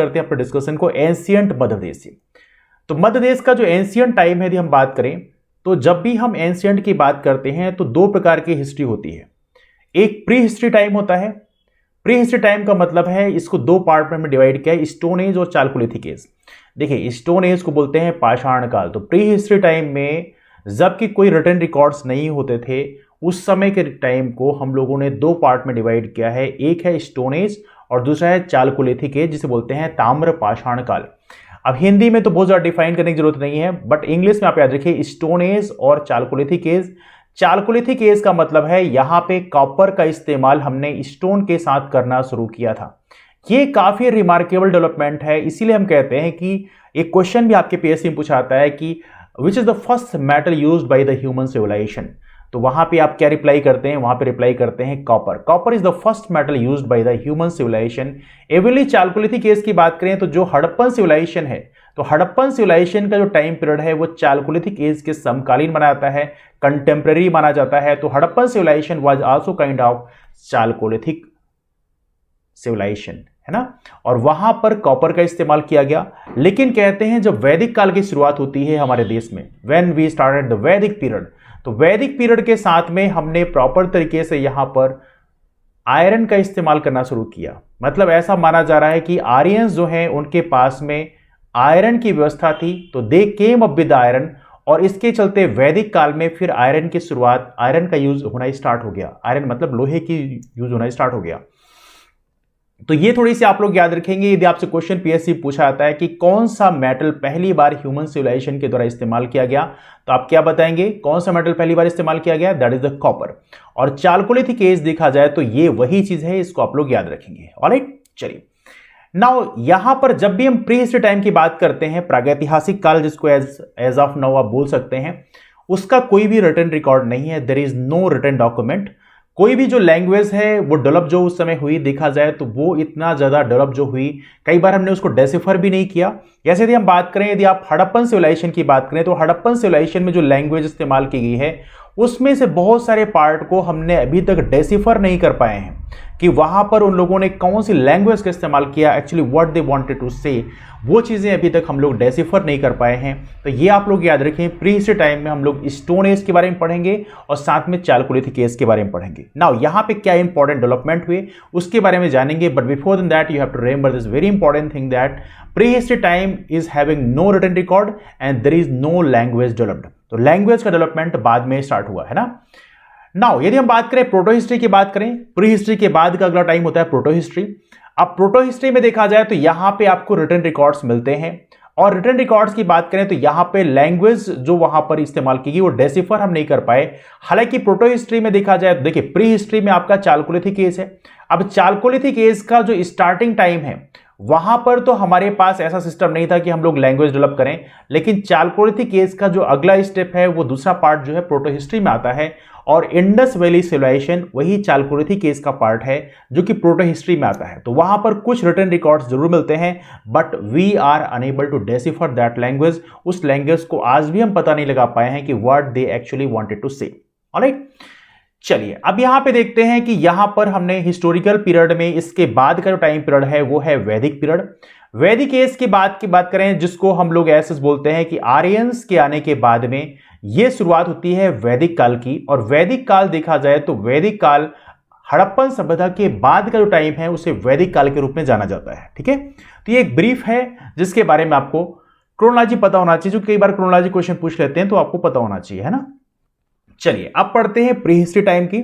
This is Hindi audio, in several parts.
करते हैं अपने डिस्कशन को एंशियंट मध्य देश से। तो मध्य देश का जो एंशियंट टाइम है यदि हम बात करें तो जब भी हम एंशियंट की बात करते हैं तो दो प्रकार की हिस्ट्री होती है। एक प्री हिस्ट्री टाइम होता है। प्री हिस्ट्री टाइम का मतलब है इसको दो पार्ट में हमने डिवाइड किया है, स्टोन एज और चालकोलिथिक एज। देखिए स्टोन एज को बोलते हैं पाषाण काल। तो प्री हिस्ट्री टाइम में जबकि कोई रिटन रिकॉर्ड्स नहीं होते थे उस समय के टाइम को हम लोगों ने दो पार्ट में डिवाइड किया है, एक है स्टोन एज और दूसरा है चालकोलिथिक एज जिसे बोलते हैं ताम्र पाषाण काल। अब हिंदी में तो बहुत ज़्यादा डिफाइन करने की जरूरत नहीं है, बट इंग्लिश में आप याद रखिए स्टोन एज और चालकोलिथिक एज। चालकोलिथिक एज का मतलब है यहां पे कॉपर का इस्तेमाल हमने स्टोन के साथ करना शुरू किया था। ये काफी रिमार्केबल डेवलपमेंट है, इसीलिए हम कहते हैं कि एक क्वेश्चन भी आपके पीएससी में पूछा आता है कि which is the first metal used by the human civilisation. तो वहां पे आप क्या रिप्लाई करते हैं, वहां पे रिप्लाई करते हैं copper. Copper is the first metal used by the human civilization. Early chalcolithic age की बात करें तो जो हड़प्पन सिविलाइजेशन है, तो हड़प्पन सिविलाइजेशन का जो टाइम पीरियड है वो चालकोलिथिक एज के समकालीन माना जाता है, कंटेम्प्रेरी माना जाता है। तो Harappan civilisation was also kind of chalcolithic civilisation, है ना। और वहां पर कॉपर का इस्तेमाल किया गया। लेकिन कहते हैं जब वैदिक काल की शुरुआत होती है हमारे देश में, व्हेन वी स्टार्टेड द वैदिक पीरियड, तो वैदिक पीरियड के साथ में हमने प्रॉपर तरीके से यहां पर आयरन का इस्तेमाल करना शुरू किया। मतलब ऐसा माना जा रहा है कि आर्यंस जो हैं उनके पास में आयरन की व्यवस्था थी, तो दे केम अप विद आयरन, और इसके चलते वैदिक काल में फिर आयरन की शुरुआत, आयरन का यूज होना स्टार्ट हो गया। आयरन मतलब लोहे की यूज होना स्टार्ट हो गया। तो ये थोड़ी सी आप लोग याद रखेंगे यदि आपसे क्वेश्चन पीएससी पूछा जाता है कि कौन सा मेटल पहली बार ह्यूमन सिविलाइजेशन के द्वारा इस्तेमाल किया गया, तो आप क्या बताएंगे, कौन सा मेटल पहली बार इस्तेमाल किया गया, दैट इज द कॉपर। और चालकोलिथिक एज देखा जाए तो ये वही चीज है, इसको आप लोग याद रखेंगे। ऑलराइट, चलिए नाउ यहां पर जब भी हम प्री हिस्ट्री टाइम की बात करते हैं, प्रागैतिहासिक काल जिसको एज ऑफ नाउ आप बोल सकते हैं, उसका कोई भी रिटन रिकॉर्ड नहीं है। There is no written document. कोई भी जो लैंग्वेज है वो डेवलप जो उस समय हुई देखा जाए तो वो इतना ज्यादा डेवलप जो हुई, कई बार हमने उसको डेसिफर भी नहीं किया। जैसे यदि हम बात करें, यदि आप हड़प्पन सिविलाइजेशन की बात करें तो हड़प्पन सिविलाइजेशन में जो लैंग्वेज इस्तेमाल की गई है उसमें से बहुत सारे पार्ट को हमने अभी तक डेसिफर नहीं कर पाए हैं कि वहां पर उन लोगों ने कौन सी लैंग्वेज का इस्तेमाल किया, actually what they wanted to say, वो चीजें अभी तक हम लोग डेसिफर नहीं कर पाए हैं। तो ये आप लोग याद रखें, प्री हिस्ट्री टाइम में हम लोग स्टोन एज के बारे में पढ़ेंगे और साथ में चालकोलिथिक एज के बारे में पढ़ेंगे। नाउ यहाँ पे क्या इंपॉर्टेंट डेवलपमेंट हुए उसके बारे में जानेंगे, but before then that you have to remember this very important thing that prehistory time is having no written record and there is no language developed. तो लैंग्वेज का डेवलपमेंट बाद में स्टार्ट हुआ, है ना। नाउ यदि हम बात करें प्रोटो हिस्ट्री की बात करें, प्री हिस्ट्री के बाद का अगला टाइम होता है प्रोटो हिस्ट्री। अब प्रोटो हिस्ट्री में देखा जाए तो यहां पे आपको रिटन रिकॉर्ड्स मिलते हैं, और रिटन रिकॉर्ड्स की बात करें तो यहां पे लैंग्वेज जो वहां पर इस्तेमाल की गई वो डेसिफर हम नहीं कर पाए। हालांकि प्रोटो हिस्ट्री में देखा जाए तो देखिए प्री हिस्ट्री में आपका चालकोलिथिक एज है। अब चालकोलिथिक एज का जो स्टार्टिंग टाइम है वहां पर तो हमारे पास ऐसा सिस्टम नहीं था कि हम लोग लैंग्वेज डेवलप करें, लेकिन चालकोलिथिक एज का जो अगला स्टेप है वो दूसरा पार्ट जो है प्रोटो हिस्ट्री में आता है, और इंडस वैली सिविलाइजेशन वही चालकोलिथिक एज का पार्ट है जो कि प्रोटो हिस्ट्री में आता है। तो वहां पर कुछ रिटन रिकॉर्ड्स जरूर मिलते हैं, but we are unable to decipher that language. उस लैंग्वेज को आज भी हम पता नहीं लगा पाए हैं कि what they actually wanted to say. Alright, चलिए अब यहां पे देखते हैं कि यहां पर हमने हिस्टोरिकल पीरियड में इसके बाद का जो टाइम पीरियड है वो है वैदिक पीरियड। वैदिक एज की बात करें जिसको हम लोग ऐसे बोलते हैं कि आर्यंस के आने के बाद में ये शुरुआत होती है वैदिक काल की। और वैदिक काल देखा जाए तो वैदिक काल हड़प्पन सभ्यता के बाद का जो टाइम है उसे वैदिक काल के रूप में जाना जाता है। ठीक है, तो ये एक ब्रीफ है जिसके बारे में आपको क्रोनोलॉजी पता होना चाहिए, जो कई बार क्रोनोलॉजी क्वेश्चन पूछ लेते हैं तो आपको पता होना चाहिए, है ना। चलिए अब पढ़ते हैं प्री हिस्ट्री टाइम की।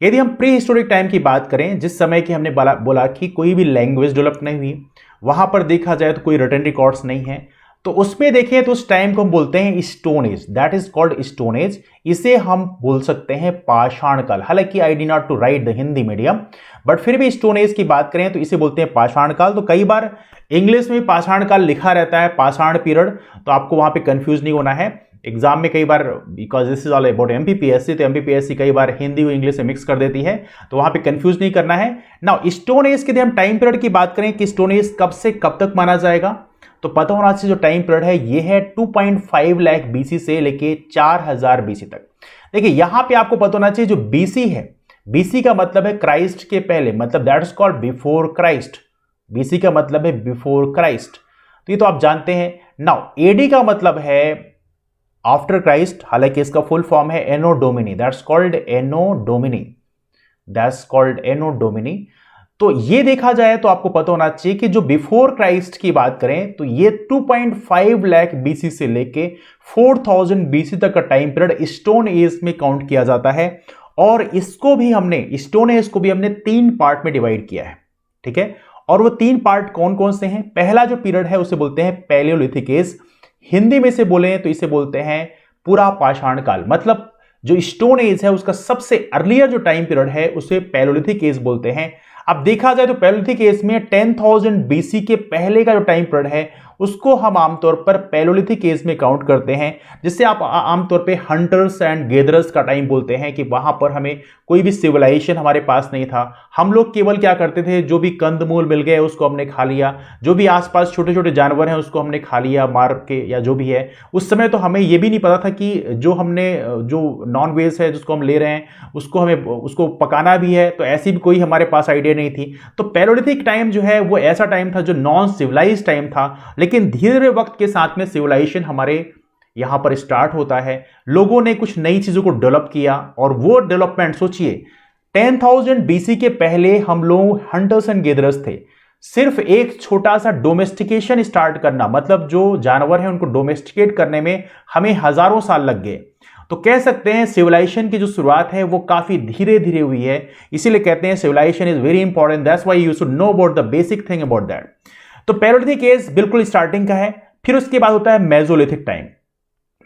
यदि हम प्री हिस्टोरिक टाइम की बात करें, जिस समय की हमने बोला कि कोई भी लैंग्वेज डेवलप नहीं हुई, वहां पर देखा जाए तो कोई रिटन रिकॉर्ड्स नहीं है, तो उसमें देखें तो उस टाइम को हम बोलते हैं stone age, that is called stone age. इसे हम बोल सकते हैं पाषाण काल। हालांकि I did not to write the Hindi medium, but फिर भी स्टोन एज की बात करें तो इसे बोलते हैं पाषाण काल। तो कई बार इंग्लिश में पाषाण काल लिखा रहता है, पाषाण पीरियड, तो आपको वहां पे कंफ्यूज नहीं होना है। एग्जाम में कई बार, because this is all about MPPSC, तो एमपीपीएससी कई बार हिंदी और इंग्लिश में मिक्स कर देती है, तो वहां पे कंफ्यूज नहीं करना है। नाउ स्टोन एज के हम टाइम पीरियड की बात करें कि स्टोन एज कब से कब तक माना जाएगा, तो पता होना चाहिए जो टाइम पीरियड है ये है 2.5 लाख बीसी से लेके 4000 बीसी तक। देखिए यहां पे आपको पता होना चाहिए जो बीसी है, बीसी का मतलब है क्राइस्ट के पहले, मतलब that is called before Christ. BC का मतलब है बिफोर क्राइस्ट, तो ये तो आप जानते हैं। नाउ एडी का मतलब है आफ्टर क्राइस्ट, हालांकि इसका फुल फॉर्म है anno domini, that's called anno domini, that's called anno domini. तो ये देखा जाए तो आपको पता होना चाहिए कि जो बिफोर क्राइस्ट की बात करें तो ये 2.5 लाख बीसी से लेके 4000 बीसी तक का टाइम पीरियड स्टोन एज में काउंट किया जाता है। और इसको भी हमने, स्टोन एज को भी हमने 3 पार्ट में डिवाइड किया है, ठीक है। और वो 3 पार्ट कौन कौन से हैं? पहला जो पीरियड है उसे बोलते हैं पैलियोलिथिक एज, हिंदी में से बोले तो इसे बोलते हैं पूरा पाषाण काल। मतलब जो स्टोन एज है उसका सबसे अर्लियर जो टाइम पीरियड है उसे पैलियोलिथिक एज बोलते हैं। अब देखा जाए तो पैलियोलिथिक एज में 10,000 बीसी के पहले का जो टाइम पीरियड है उसको हम आमतौर पर पैलियोलिथिक एज में काउंट करते हैं, जिससे आप आमतौर पे हंटर्स एंड गैदरर्स का टाइम बोलते हैं कि वहां पर हमें कोई भी सिविलाइजेशन हमारे पास नहीं था। हम लोग केवल क्या करते थे, जो भी कंदमूल मिल गए उसको हमने खा लिया, जो भी आसपास छोटे छोटे जानवर हैं उसको हमने खा लिया मार के या जो भी है। उस समय तो हमें यह भी नहीं पता था कि जो नॉन वेज है जिसको हम ले रहे हैं उसको हमें उसको पकाना भी है, तो ऐसी भी कोई हमारे पास आइडिया नहीं थी। तो पैलियोलिथिक टाइम जो है वो ऐसा टाइम था जो नॉन सिविलाइज टाइम था, लेकिन धीरे धीरे वक्त के साथ में सिविलाइजेशन हमारे यहां पर स्टार्ट होता है। लोगों ने कुछ नई चीजों को डेवलप किया और वो डेवलपमेंट सोचिए 10,000 बीसी के पहले हम लोग हंटर्स एंड गैदरर्स थे। सिर्फ एक छोटा सा डोमेस्टिकेशन स्टार्ट करना, मतलब जो जानवर हैं उनको डोमेस्टिकेट करने में हमें हजारों साल लग गए। तो कह सकते हैं सिविलाइजेशन की जो शुरुआत है वो काफी धीरे धीरे हुई है, इसीलिए कहते हैं civilisation is very important, that's why you should know about the basic thing about that. तो पैलियोलिथिक एज बिल्कुल स्टार्टिंग का है। फिर उसके बाद होता है मेसोलिथिक टाइम।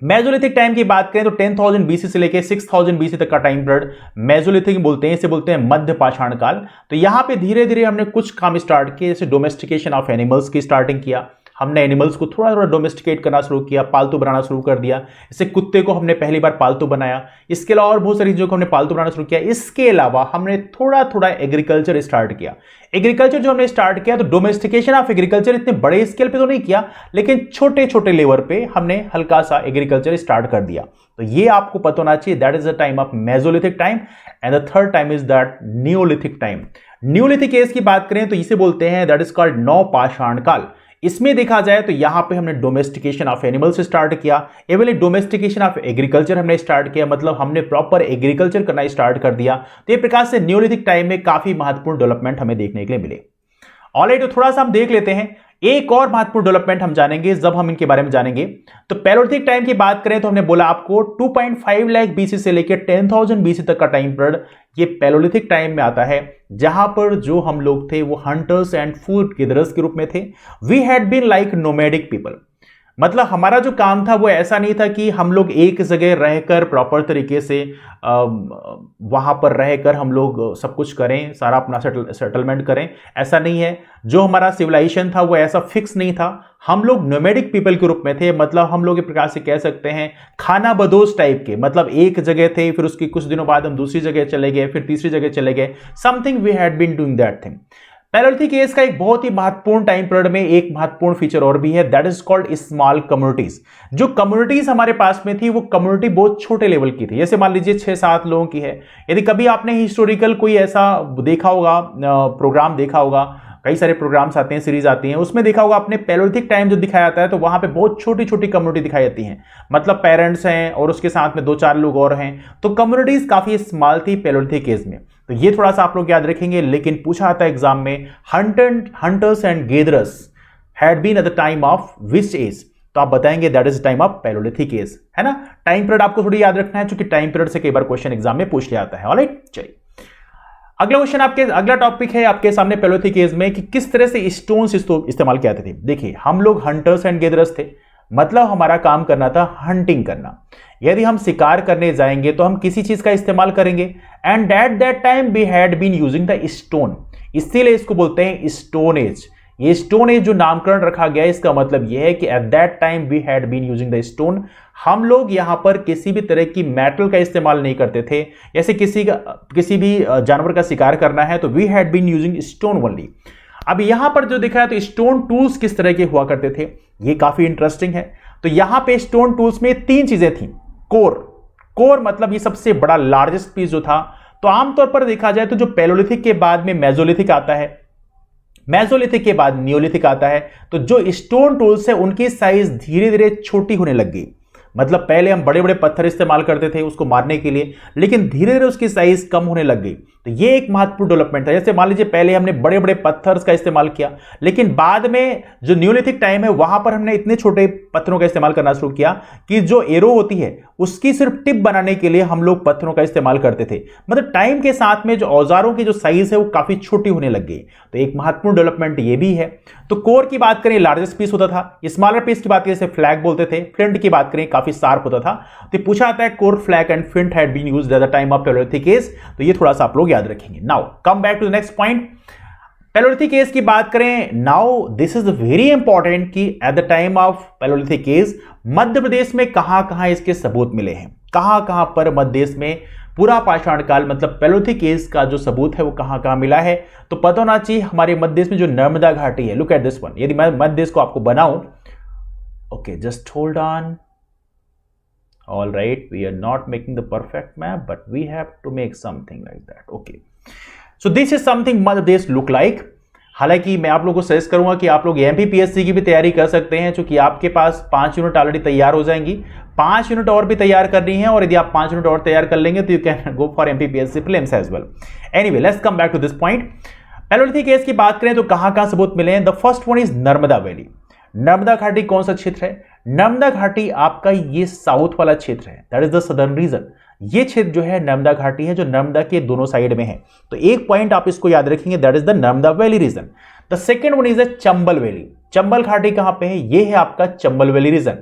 मेसोलिथिक टाइम की बात करें तो 10,000 बीसी से लेकर 6,000 बीसी तक का टाइम पीरियड मेसोलिथिक बोलते हैं, इसे बोलते हैं मध्य पाषाण काल। तो यहां पे धीरे धीरे हमने कुछ काम स्टार्ट किए, जैसे डोमेस्टिकेशन ऑफ एनिमल्स की स्टार्टिंग किया, हमने एनिमल्स को थोड़ा थोड़ा डोमेस्टिकेट करना शुरू किया, पालतू बनाना शुरू कर दिया। जैसे कुत्ते को हमने पहली बार पालतू बनाया, इसके अलावा और बहुत सारी चीज़ों को हमने पालतू बनाना शुरू किया। इसके अलावा हमने थोड़ा थोड़ा एग्रीकल्चर स्टार्ट किया। एग्रीकल्चर जो हमने स्टार्ट किया तो डोमेस्टिकेशन ऑफ एग्रीकल्चर इतने बड़े स्केल पे तो नहीं किया, लेकिन छोटे छोटे लेवल पे हमने हल्का सा एग्रीकल्चर स्टार्ट कर दिया। तो ये आपको पता होना चाहिए, that is the time of Mesolithic time and the third time is that Neolithic time. Neolithic age की बात करें तो इसे बोलते हैं दैट इज कॉल्ड नवपाषाण काल। इसमें देखा जाए तो यहां पे हमने डोमेस्टिकेशन ऑफ एनिमल्स स्टार्ट किया, एवं डोमेस्टिकेशन ऑफ एग्रीकल्चर हमने स्टार्ट किया, मतलब हमने प्रॉपर एग्रीकल्चर करना स्टार्ट कर दिया। तो ये प्रकार से न्यूलिथिक टाइम में काफी महत्वपूर्ण डेवलपमेंट हमें देखने के लिए मिले। ऑलराइट, तो थोड़ा सा हम देख लेते हैं एक और महत्वपूर्ण डेवलपमेंट हम जानेंगे जब हम इनके बारे में जानेंगे। तो पैलियोलिथिक टाइम की बात करें तो हमने बोला आपको 2.5 लाख बीसी से लेकर 10,000 बीसी तक का टाइम पीरियड ये पैलियोलिथिक टाइम में आता है, जहां पर जो हम लोग थे वो हंटर्स एंड फूड गैदरर्स के रूप में थे। We had been like nomadic people, मतलब हमारा जो काम था वो ऐसा नहीं था कि हम लोग एक जगह रहकर प्रॉपर तरीके से वहां पर रहकर हम लोग सब कुछ करें, सारा अपना सेटलमेंट करें, ऐसा नहीं है। जो हमारा सिविलाइजेशन था वो ऐसा फिक्स नहीं था, हम लोग नोमैडिक पीपल के रूप में थे। मतलब हम लोग एक प्रकार से कह सकते हैं खाना बदोश टाइप के, मतलब एक जगह थे, फिर उसके कुछ दिनों बाद हम दूसरी जगह चले गए, फिर तीसरी जगह चले गए, something we had been doing that thing. Palaeolithic age का एक बहुत ही महत्वपूर्ण टाइम पीरियड में एक महत्वपूर्ण फीचर और भी है, that is called small communities. जो कम्युनिटीज हमारे पास में थी वो कम्युनिटी बहुत छोटे लेवल की थी, जैसे मान लीजिए 6-7 लोगों की है। यदि कभी आपने हिस्टोरिकल कोई ऐसा देखा होगा, प्रोग्राम देखा होगा, कई सारे प्रोग्राम्स आते हैं, सीरीज आती हैं, उसमें देखा होगा आपने पैलियोलिथिक टाइम जो दिखाया जाता है तो वहां पे बहुत छोटी छोटी कम्युनिटी दिखाई जाती हैं, मतलब पेरेंट्स हैं और उसके साथ में 2-4 लोग और हैं। तो कम्युनिटीज काफी स्मॉल थी पैलियोलिथिक एज में, तो ये थोड़ा सा आप लोग याद रखेंगे। लेकिन पूछा आता है एग्जाम में hunters and gatherers had been at the time of which age, तो आप बताएंगे that is time of palaeolithic age, है ना। टाइम पीरियड आपको थोड़ी याद रखना है, क्योंकि टाइम पीरियड से कई बार क्वेश्चन एग्जाम में पूछ लिया जाता है। ऑलराइट, चलिए अगला क्वेश्चन अगला टॉपिक है आपके सामने पैलियोलिथिक एज में कि किस तरह से स्टोन्स इस्तेमाल किए जाते थे। देखिए, हम लोग हंटर्स एंड गैदरर्स थे, मतलब हमारा काम करना था हंटिंग करना। यदि हम शिकार करने जाएंगे तो हम किसी चीज का इस्तेमाल करेंगे, and at that time we had been using the stone, इसीलिए इसको बोलते हैं स्टोन एज। ये स्टोन एज जो नामकरण रखा गया है इसका मतलब यह है कि at that time we had been using the stone. हम लोग यहां पर किसी भी तरह की मेटल का इस्तेमाल नहीं करते थे, जैसे किसी भी जानवर का शिकार करना है तो we had been using stone only. अब यहां पर जो दिखा है तो स्टोन टूल्स किस तरह के हुआ करते थे, ये काफी इंटरेस्टिंग है। तो यहां पे स्टोन टूल्स में 3 चीजें थी। कोर मतलब ये सबसे बड़ा लार्जेस्ट पीस जो था। तो आमतौर पर देखा जाए तो जो पैलियोलिथिक के बाद में मेसोलिथिक आता है, मेसोलिथिक के बाद नियोलिथिक आता है। तो जो स्टोन टूल्स है उनकी साइज धीरे धीरे छोटी होने लग गई। मतलब पहले हम बड़े बड़े पत्थर इस्तेमाल करते थे उसको मारने के लिए, लेकिन धीरे धीरे उसकी साइज कम होने लग गई। तो ये एक महत्वपूर्ण डेवलपमेंट था। जैसे मान लीजिए पहले हमने बड़े बड़े पत्थर का इस्तेमाल किया, लेकिन बाद में जो न्यूलिथिक टाइम है वहां पर हमने इतने छोटे पत्थरों का इस्तेमाल करना शुरू किया कि जो एरो होती है उसकी सिर्फ टिप बनाने के लिए हम लोग पत्थरों का इस्तेमाल करते थे। मतलब टाइम के साथ में जो औजारों की जो साइज है वो काफी छोटी होने लग गई। तो एक महत्वपूर्ण डेवलपमेंट ये भी है। तो कोर की बात करें लार्जेस्ट पीस होता था, स्मॉलर पीस की बात करें जैसे फ्लैग बोलते थे, फ्लिंट की बात करें काफी शार्प होता था। तो पूछा आता है core, flake and flint had been used at the time of palaeolithic age. तो ये थोड़ा सा आप लोग याद रखेंगे। Now come back to the next point. Palaeolithic age की बात करें, now this is very important कि at the time of palaeolithic age Madhya Pradesh में कहां-कहां इसके सबूत मिले हैं, कहां-कहां पर मध्य देश में पूरा पाषाण काल मतलब पैलियोलिथिक एज का जो सबूत है वो कहां-कहां मिला है। तो पता होना चाहिए हमारे मध्य देश में जो नर्मदा घाटी है, लुक एट दिस वन। यदि मैं मध्य देश को आपको बनाऊं, okay just hold on, all right, we are not making the perfect map but we have to make something like that. Okay, so this is something Madhya Pradesh look like। हालांकि मैं आप लोगों को सजेस्ट करूंगा कि आप लोग एमपीपीएससी की भी तैयारी कर सकते हैं, क्योंकि आपके पास 5 यूनिट ऑलरेडी तैयार हो जाएंगी, 5 यूनिट और भी तैयार करनी है, और यदि आप 5 यूनिट और तैयार कर लेंगे तो you can go for MPPSC prelims as well. Anyway, let's come back to this point. Palaeolithic age की बात करें तो कहां-कहां सबूत मिले हैं। The first one is Narmada valley. Narmada घाटी कौन सा क्षेत्र है? नर्मदा घाटी आपका ये साउथ वाला क्षेत्र है, that is the southern reason. ये क्षेत्र जो है नर्मदा घाटी है, जो नर्मदा के दोनों साइड में है। तो एक पॉइंट आप इसको याद रखेंगे, that is the Narmada valley region. The second one is the Chambal valley. Chambal घाटी कहां पे है? ये है आपका Chambal valley region.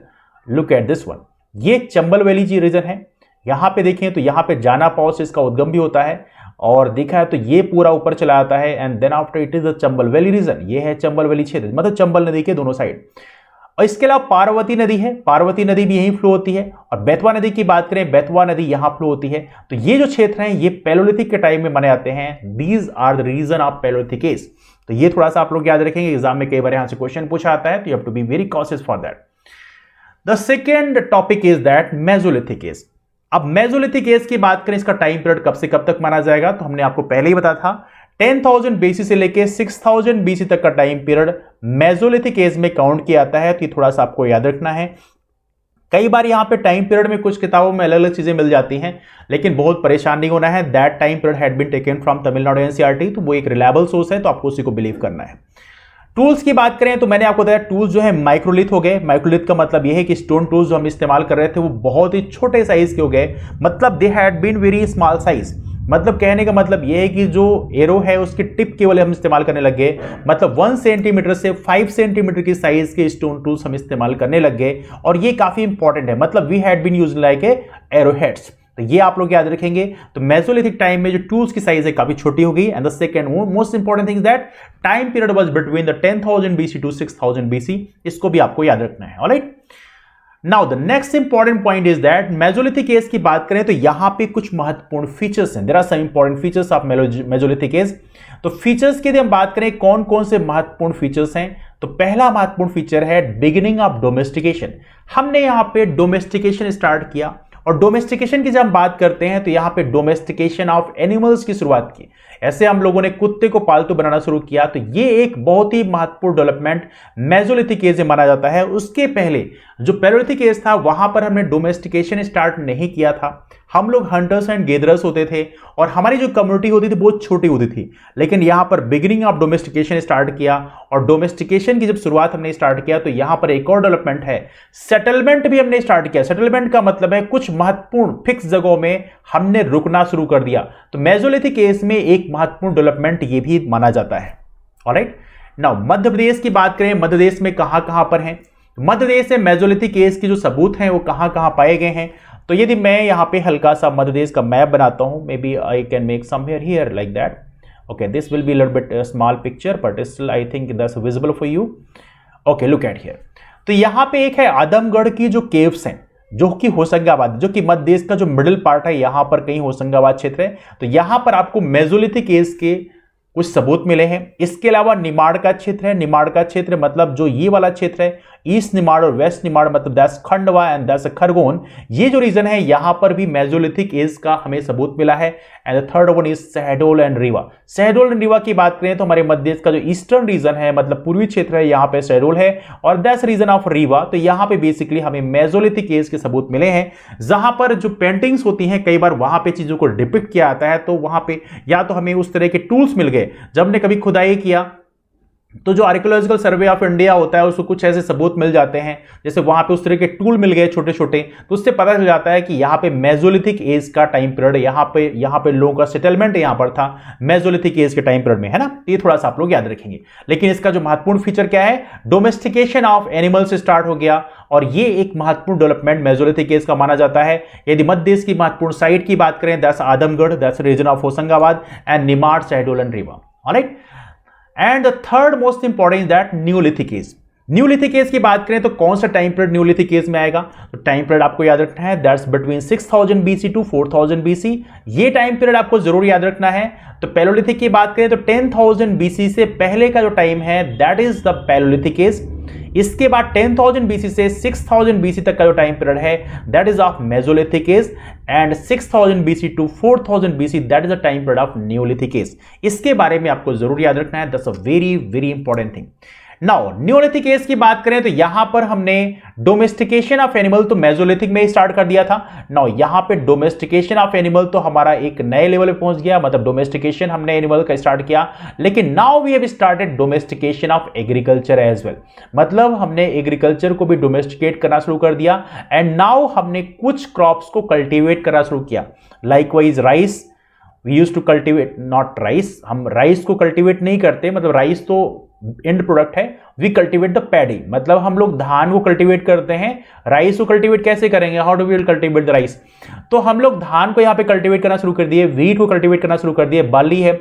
Look at this one, ये चंबल वैली जी रीजन है। यहां पे देखें तो यहां पे जाना पाव से इसका उद्गम भी होता है, और देखा है तो ये पूरा ऊपर चला आता है, and then after it is the Chambal valley region. ये है चंबल वैली क्षेत्र, मतलब चंबल नदी के दोनों साइड। और इसके अलावा पार्वती नदी है, पार्वती नदी भी यहीं फ्लो होती है। और बेतवा नदी की बात करें, बेतवा नदी यहां फ्लो होती है। तो ये जो क्षेत्र हैं ये पैलियोलिथिक के टाइम में माने जाते हैं। These are the region of palaeolithic age. तो ये थोड़ा सा आप लोग याद रखेंगे, एग्जाम में कई बार यहां से क्वेश्चन पूछा आता है, तो you have to be very cautious for that. The second topic is that mesolithic age. अब मेसोलिथिक एज की बात करें, इसका टाइम पीरियड कब से कब तक माना जाएगा, तो हमने आपको पहले ही बताया था 10,000 बीसी से लेके 6,000 बीसी तक का टाइम पीरियड मेसोलिथिक एज में काउंट किया जाता है। तो ये थोड़ा सा आपको याद रखना है। कई बार यहां पे टाइम पीरियड में कुछ किताबों में अलग अलग चीजें मिल जाती हैं, लेकिन बहुत परेशान नहीं होना है। That time period had been taken from Tamil Nadu NCERT, तो वो एक रिलायबल सोर्स है, तो आपको उसी को बिलीव करना है। टूल्स की बात करें तो मैंने आपको बताया टूल्स जो है माइक्रोलिथ हो गए। माइक्रोलिथ का मतलब यह है कि स्टोन टूल्स जो हम इस्तेमाल कर रहे थे वो बहुत ही छोटे साइज के हो गए, मतलब they had been very small size. मतलब कहने का मतलब यह है कि जो एरो है उसकी टिप केवल हम इस्तेमाल करने लग गए, मतलब 1 सेंटीमीटर से 5 सेंटीमीटर की साइज के स्टोन टूल्स हम इस्तेमाल करने लग गए, और ये काफी इंपॉर्टेंट है। मतलब we had been used like a arrow heads. तो ये आप लोग याद रखेंगे। तो मेसोलिथिक टाइम में जो टूल्स की साइज है काफी छोटी हो गई। And the second most important thing is that time period was between the 10,000 BC to 6,000 BC. इसको भी आपको याद रखना है। Alright, now the next important point is that mesolithic age की बात करें तो यहां पे कुछ महत्वपूर्ण फीचर्स हैं। There are some important features of mesolithic age. तो फीचर्स की यदि हम बात करें कौन कौन से महत्वपूर्ण फीचर्स हैं, तो पहला महत्वपूर्ण फीचर है बिगिनिंग ऑफ डोमेस्टिकेशन। हमने यहां पे डोमेस्टिकेशन स्टार्ट किया, और डोमेस्टिकेशन की जब हम बात करते हैं तो यहां पे डोमेस्टिकेशन ऑफ एनिमल्स की शुरुआत की। ऐसे हम लोगों ने कुत्ते को पालतू बनाना शुरू किया। तो ये एक बहुत ही महत्वपूर्ण डेवलपमेंट मेसोलिथिक एज में माना जाता है। उसके पहले जो पैलियोलिथिक एज था वहां पर हमने डोमेस्टिकेशन स्टार्ट नहीं किया था। हम लोग हंटर्स एंड गेदरर्स होते थे, और हमारी जो कम्युनिटी होती थी बहुत छोटी होती थी। लेकिन यहां पर बिगिनिंग ऑफ डोमेस्टिकेशन स्टार्ट किया, और डोमेस्टिकेशन की जब शुरुआत हमने स्टार्ट किया तो यहां पर एक और डेवलपमेंट है, सेटलमेंट भी हमने स्टार्ट किया। सेटलमेंट का मतलब है कुछ महत्वपूर्ण फिक्स जगहों में हमने रुकना शुरू कर दिया। तो मेसोलिथिक एज में एक महत्वपूर्ण डेवलपमेंट ये भी माना जाता है। ऑलराइट, नाउ मध्य प्रदेश की बात करें, मध्य प्रदेश में कहां कहां पर है मध्य प्रदेश से मेसोलिथिक एज के जो सबूत हैं वो कहां कहां पाए गए हैं। तो यदि मैं यहां पे हल्का सा मध्य प्रदेश का मैप बनाता हूं, maybe I can make somewhere here like that. Okay, this will be little bit small picture but still I think that's visible for you. Okay, look at here. तो यहां पे एक है आदमगढ़ की जो केव्स हैं, जो कि होशंगाबाद, जो कि मध्य देश का जो मिडिल पार्ट है, यहां पर कहीं होशंगाबाद क्षेत्र है। तो यहां पर आपको मेसोलिथिक एज के कुछ सबूत मिले हैं। इसके अलावा निमाड़ का क्षेत्र है, निमाड़ का क्षेत्र मतलब जो ये वाला क्षेत्र है, ईस्ट निमाड़ और वेस्ट निमाड़ मतलब that's Khandwa and that's Khargone, ये जो रीजन है यहां पर भी मेसोलिथिक एज का हमें सबूत मिला है। And the third one is Shahdol and Rewa. Shahdol and Rewa की बात करें तो हमारे मध्य देश का जो ईस्टर्न रीजन है मतलब पूर्वी क्षेत्र है, यहां पे शहडोल है और दैट्स रीजन ऑफ रीवा। तो यहां पे बेसिकली हमें मेसोलिथिक एज के सबूत मिले हैं। जहां पर जो पेंटिंग्स होती हैं कई बार वहां पे चीजों को डिपिक्ट किया जाता है, तो वहां पे या तो हमें उस तरह के टूल्स मिल गए, जब हमने कभी खुदाई किया तो जो आर्कियोलॉजिकल सर्वे ऑफ इंडिया होता है उसको कुछ ऐसे सबूत मिल जाते हैं, जैसे वहां पे उस तरह के टूल मिल गए छोटे छोटे, तो उससे पता चल जाता है कि यहाँ पे मेसोलिथिक एज का टाइम पीरियड, यहाँ पे लोगों का सेटलमेंट यहाँ पर था मेसोलिथिक एज के टाइम पीरियड में, है ना। ये थोड़ा सा आप लोग याद रखेंगे। लेकिन इसका जो महत्वपूर्ण फीचर क्या है, डोमेस्टिकेशन ऑफ एनिमल्स स्टार्ट हो गया और ये एक महत्वपूर्ण डेवलपमेंट मेसोलिथिक एज का माना जाता है। यदि मध्य देश की महत्वपूर्ण साइट की बात करें, that's Adamgarh, that's region of Hoshangabad and Nimar, Shahdol and Rewa. Alright, and the third most important is that neolithic age. Neolithic age की बात करें तो कौन सा टाइम पीरियड न्यूलिथिक एज में आएगा, तो टाइम पीरियड आपको याद रखना है that's between 6000 BC to 4000 BC। ये टाइम पीरियड आपको जरूर याद रखना है। तो पैलोलिथिक की बात करें तो 10,000 BC से पहले का जो टाइम है that is the palaeolithic age. इसके बाद 10,000 BC से 6000 BC तक का जो टाइम पीरियड है that is of mesolithic age and 6000 BC to 4000 BC that is the time period of neolithic age. इसके बारे में आपको जरूर याद रखना है, that's a very very important thing. Now neolithic age की बात करें तो यहां पर हमने डोमेस्टिकेशन ऑफ एनिमल तो मेसोलिथिक में ही स्टार्ट कर दिया था। नाउ यहां पे डोमेस्टिकेशन ऑफ एनिमल तो हमारा एक नए लेवल पे पहुंच गया, मतलब डोमेस्टिकेशन हमने एनिमल का स्टार्ट किया। लेकिन now we have started domestication of agriculture as well, मतलब हमने एग्रीकल्चर को भी डोमेस्टिकेट करना शुरू कर दिया। एंड नाउ हमने कुछ क्रॉप्स को कल्टीवेट करना शुरू किया, likewise rice we use to cultivate not rice, हम राइस को कल्टीवेट नहीं करते, मतलब राइस तो एंड प्रोडक्ट है, वी कल्टीवेट द पैडी, मतलब हम लोग धान को कल्टीवेट करते हैं, राइस को कल्टीवेट कैसे करेंगे, how do we will cultivate the rice. तो हम लोग धान को यहाँ पे कल्टीवेट करना शुरू कर दिए, व्हीट को कल्टीवेट करना शुरू कर दिए, बार्ली है।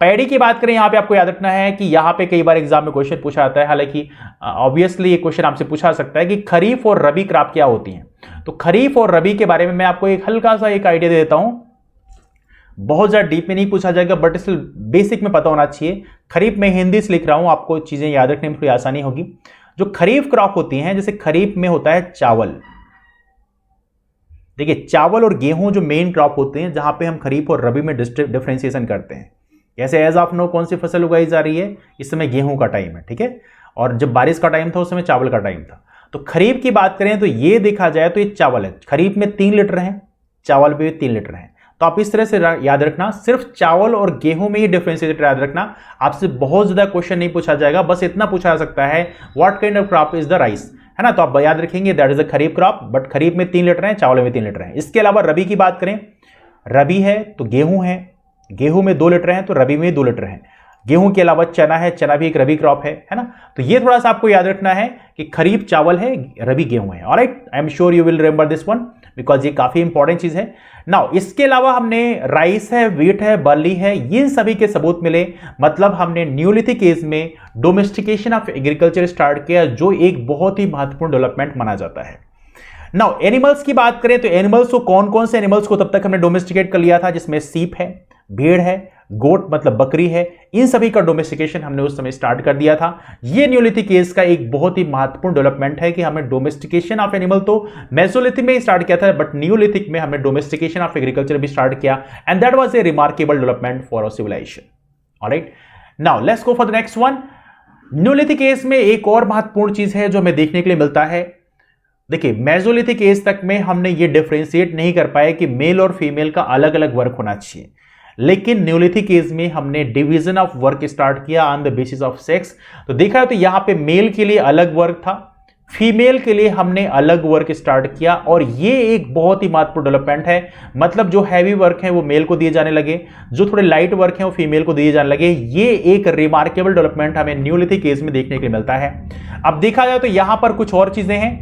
पैडी की बात करें यहाँ पे आपको याद रखना है कि यहाँ पे कई बार एग्जाम में क्वेश्चन पूछा जाता है, हालांकि ऑब्वियसली ये क्वेश्चन आपसे पूछा सकता है कि खरीफ और रबी क्रॉप क्या होती है। तो खरीफ और रबी के बारे में मैं आपको एक हल्का सा एक आइडिया दे देता हूं, बहुत ज्यादा डीप में नहीं पूछा जाएगा बट स्टिल बेसिक में पता होना चाहिए। खरीफ में हिंदी से लिख रहा हूं, आपको चीजें याद रखने में थोड़ी आसानी होगी। जो खरीफ क्रॉप होती हैं, जैसे खरीफ में होता है चावल, देखिए चावल और गेहूं जो मेन क्रॉप होते हैं, जहां पे हम खरीफ और रबी में डिफरेंशिएशन करते हैं। जैसे एज ऑफ नो कौन सी फसल उगाई जा रही है, इस समय गेहूं का टाइम है, ठीक है, और जब बारिश का टाइम था उस समय चावल का टाइम था। तो खरीफ की बात करें तो ये देखा जाए तो ये चावल है, खरीफ में 3 लीटर है, चावल पे भी 3 लीटर है। तो आप इस तरह से याद रखना, सिर्फ चावल और गेहूं में ही डिफरेंशिएट याद रखना। आपसे बहुत ज्यादा क्वेश्चन नहीं पूछा जाएगा, बस इतना पूछा जा सकता है what kind of crop is the rice, है ना। तो आप याद रखेंगे that is a kharif crop, but kharif में 3 लीटर है, चावल में 3 लीटर है। इसके अलावा रबी की बात करें, रबी है तो गेहूं है, गेहूं में 2 लीटर है तो रबी में 2 लीटर है। गेहूं के अलावा चना है, चना भी एक रबी क्रॉप है ना। तो ये थोड़ा सा आपको याद रखना है कि खरीफ चावल है, रबी गेहूं है। Alright, I am sure you will remember this one because ये काफी इंपॉर्टेंट चीज है। नाउ इसके अलावा हमने राइस है, व्हीट है, बार्ली है, ये सभी के सबूत मिले, मतलब हमने न्यूलिथिक एज में डोमेस्टिकेशन ऑफ एग्रीकल्चर स्टार्ट किया, जो एक बहुत ही महत्वपूर्ण डेवलपमेंट माना जाता है। नाउ एनिमल्स की बात करें तो एनिमल्स को कौन कौन से एनिमल्स को तब तक हमने डोमेस्टिकेट कर लिया था, जिसमें सीप है, भेड़ है, गोट मतलब बकरी है, इन सभी का डोमेस्टिकेशन हमने उस समय स्टार्ट कर दिया था। ये न्यूलिथिक एज का एक बहुत ही महत्वपूर्ण डेवलपमेंट है कि हमें डोमेस्टिकेशन ऑफ एनिमल तो मेसोलिथिक में ही स्टार्ट किया था, बट न्यूलिथिक में हमने डोमेस्टिकेशन ऑफ एग्रीकल्चर भी स्टार्ट किया, and that was a remarkable development for our civilisation. Alright, now let's go for the next one. Neolithic age में एक और महत्वपूर्ण चीज है जो हमें देखने के लिए मिलता है। देखिए मेसोलिथिक एज तक में हमने ये डिफरेंशिएट नहीं कर पाए कि मेल और फीमेल का अलग अलग वर्क होना चाहिए, लेकिन न्यूलिथिक एज में हमने डिवीजन ऑफ वर्क स्टार्ट किया on the basis of sex. तो देखा है तो यहां पे मेल के लिए अलग वर्क था, फीमेल के लिए हमने अलग वर्क स्टार्ट किया, और ये एक बहुत ही महत्वपूर्ण डेवलपमेंट है। मतलब जो हैवी वर्क है वो मेल को दिए जाने लगे, जो थोड़े लाइट वर्क है वो फीमेल को दिए जाने लगे। ये एक रिमार्केबल डेवलपमेंट हमें न्यूलिथिक एज में देखने के लिए मिलता है। अब देखा जाए तो यहां पर कुछ और चीजें हैं।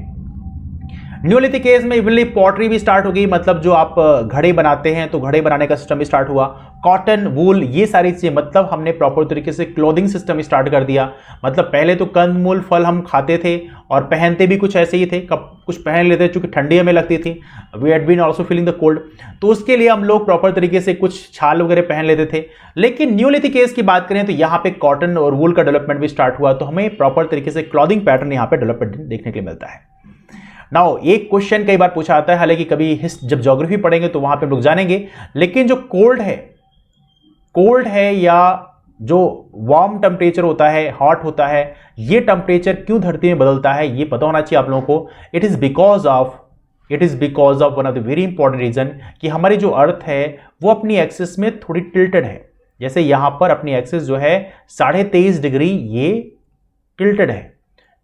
न्यूलिथिक एज में इवनली पॉटरी भी स्टार्ट हो गई, मतलब जो आप घड़े बनाते हैं तो घड़े बनाने का सिस्टम भी स्टार्ट हुआ। कॉटन, वूल, ये सारी चीजें, मतलब हमने प्रॉपर तरीके से क्लोथिंग सिस्टम स्टार्ट कर दिया। मतलब पहले तो कंद मूल फल हम खाते थे और पहनते भी कुछ ऐसे ही थे, कुछ पहन लेते थे, चूंकि ठंडी हमें लगती थी, we had been also feeling the cold, तो उसके लिए हम लोग प्रॉपर तरीके से कुछ छाल वगैरह पहन लेते थे। लेकिन न्यूलिथिक एज की बात करें तो यहाँ पे कॉटन और वूल का डेवलपमेंट भी स्टार्ट हुआ, तो हमें प्रॉपर तरीके से क्लॉथिंग पैटर्न यहाँ पे डेवलपमेंट देखने के लिए मिलता है। नाउ एक क्वेश्चन कई बार पूछा आता है, हालांकि कभी जब ज्योग्राफी पढ़ेंगे तो वहां पे हम लोग जानेंगे, लेकिन जो कोल्ड है या जो वार्म टेम्परेचर होता है, हॉट होता है, ये टेम्परेचर क्यों धरती में बदलता है, ये पता होना चाहिए आप लोगों को। It is because of one of the very important reason कि हमारी जो अर्थ है वो अपनी एक्सिस में थोड़ी टिल्टेड है। जैसे यहां पर अपनी एक्सिस जो है 23.5 डिग्री ये टिल्टेड है,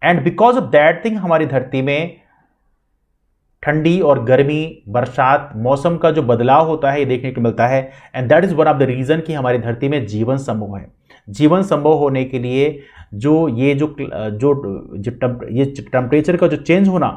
and because of that thing हमारी धरती में ठंडी और गर्मी, बरसात, मौसम का जो बदलाव होता है ये देखने को मिलता है। And that is one of the reason कि हमारी धरती में जीवन संभव है। जीवन संभव होने के लिए ये टेम्परेचर का जो चेंज होना,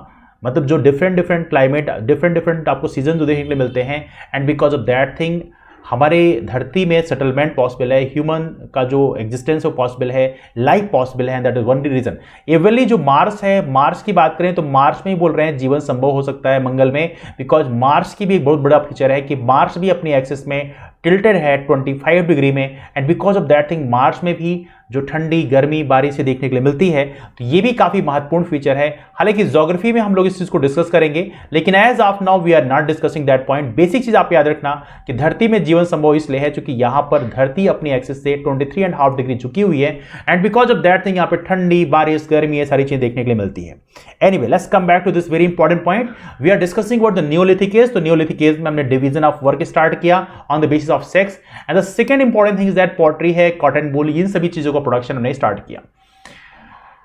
मतलब जो डिफरेंट क्लाइमेट, डिफरेंट आपको सीजन जो देखने के लिए मिलते हैं, and because of that thing हमारे धरती में सेटलमेंट पॉसिबल है, ह्यूमन का जो एग्जिस्टेंस वो पॉसिबल है, लाइफ पॉसिबल है, that is one reason. Evenly जो मार्स है, मार्स की बात करें तो मार्स में ही बोल रहे हैं जीवन संभव हो सकता है मंगल में, बिकॉज मार्स की भी एक बहुत बड़ा फीचर है कि मार्स भी अपनी एक्सिस में टिल्टेड है 25 डिग्री में, and because of that thing Mars में भी जो ठंडी गर्मी बारिश से देखने के लिए मिलती है, तो ये भी काफी महत्वपूर्ण फीचर है। हालांकि ज्योग्राफी में हम लोग इस चीज को डिस्कस करेंगे, लेकिन as of now we are not discussing that point. Basic चीज आप याद रखना कि धरती में जीवन संभव इसलिए है क्योंकि यहां पर धरती अपनी एक्सिस से 23.5 डिग्री झुकी हुई है, and because of that thing यहां पर ठंडी, बारिश, गर्मी, ये सारी चीजें देखने के लिए मिलती है। Anyway, let's come back to this very important point. We are discussing about the neolithic age. तो न्यूलिथिक एज में हमने डिवीजन ऑफ वर्क स्टार्ट किया on the basis of sex, and the second important thing is that pottery है, कॉटन वूल, इन सभी चीजों का प्रोडक्शन हमने स्टार्ट किया।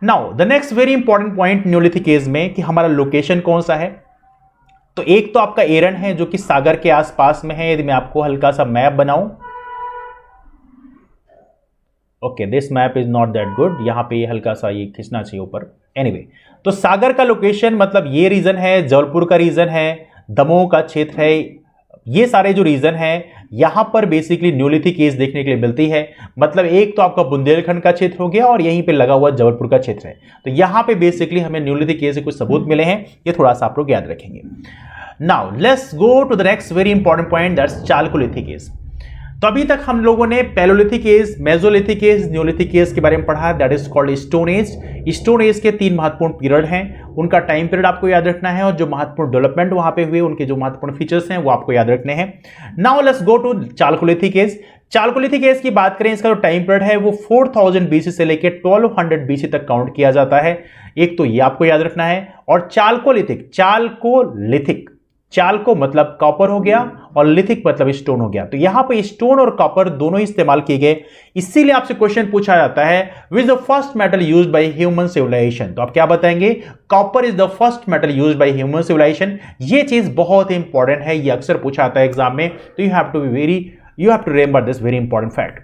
Now the next very important point neolithic age में कि हमारा लोकेशन कौन सा है। तो एक तो आपका एरन है जो कि सागर के आसपास में है। यदि मैं आपको हल्का सा मैप बनाऊं, okay, this map is not that good, यहां पे ये हल्का सा ये खींचना चाहिए ऊपर। एनीवे, तो सागर का लोकेशन मतलब ये रीजन है, जबलपुर का रीजन है, दमोह का क्षेत्र है, ये सारे जो रीजन है यहां पर बेसिकली न्यूलिथिक एज देखने के लिए मिलती है। मतलब एक तो आपका बुंदेलखंड का क्षेत्र हो गया और यहीं पे लगा हुआ जबलपुर का क्षेत्र है, तो यहां पे बेसिकली हमें न्यूलिथिक एज से कुछ सबूत मिले हैं, ये थोड़ा सा आप लोग याद रखेंगे। Now let's go to the next very important point, that's chalcolithic age. तो अभी तक हम लोगों ने palaeolithic age, mesolithic age, neolithic age के बारे में पढ़ा, that is called stone age. Stone age के 3 महत्वपूर्ण पीरियड हैं, उनका टाइम पीरियड आपको याद रखना है, और जो महत्वपूर्ण डेवलपमेंट वहां पे हुए उनके जो महत्वपूर्ण फीचर्स हैं वो आपको याद रखने हैं। Now let's go to chalcolithic age. Chalcolithic age की बात करें, इसका जो टाइम पीरियड है वो 4000 बीसी से लेकर 1200 बीसी तक काउंट किया जाता है। एक तो ये आपको याद रखना है। और चालकोलिथिक, चालको मतलब कॉपर हो गया और लिथिक मतलब स्टोन हो गया। तो यहां पे स्टोन और कॉपर दोनों ही इस्तेमाल किए गए, इसीलिए आपसे क्वेश्चन पूछा जाता है which the first metal used by human civilisation. तो आप क्या बताएंगे? Copper is the first metal used by human civilisation. ये चीज बहुत इंपॉर्टेंट है, ये अक्सर पूछा आता है एग्जाम में, तो you have to remember this very important fact.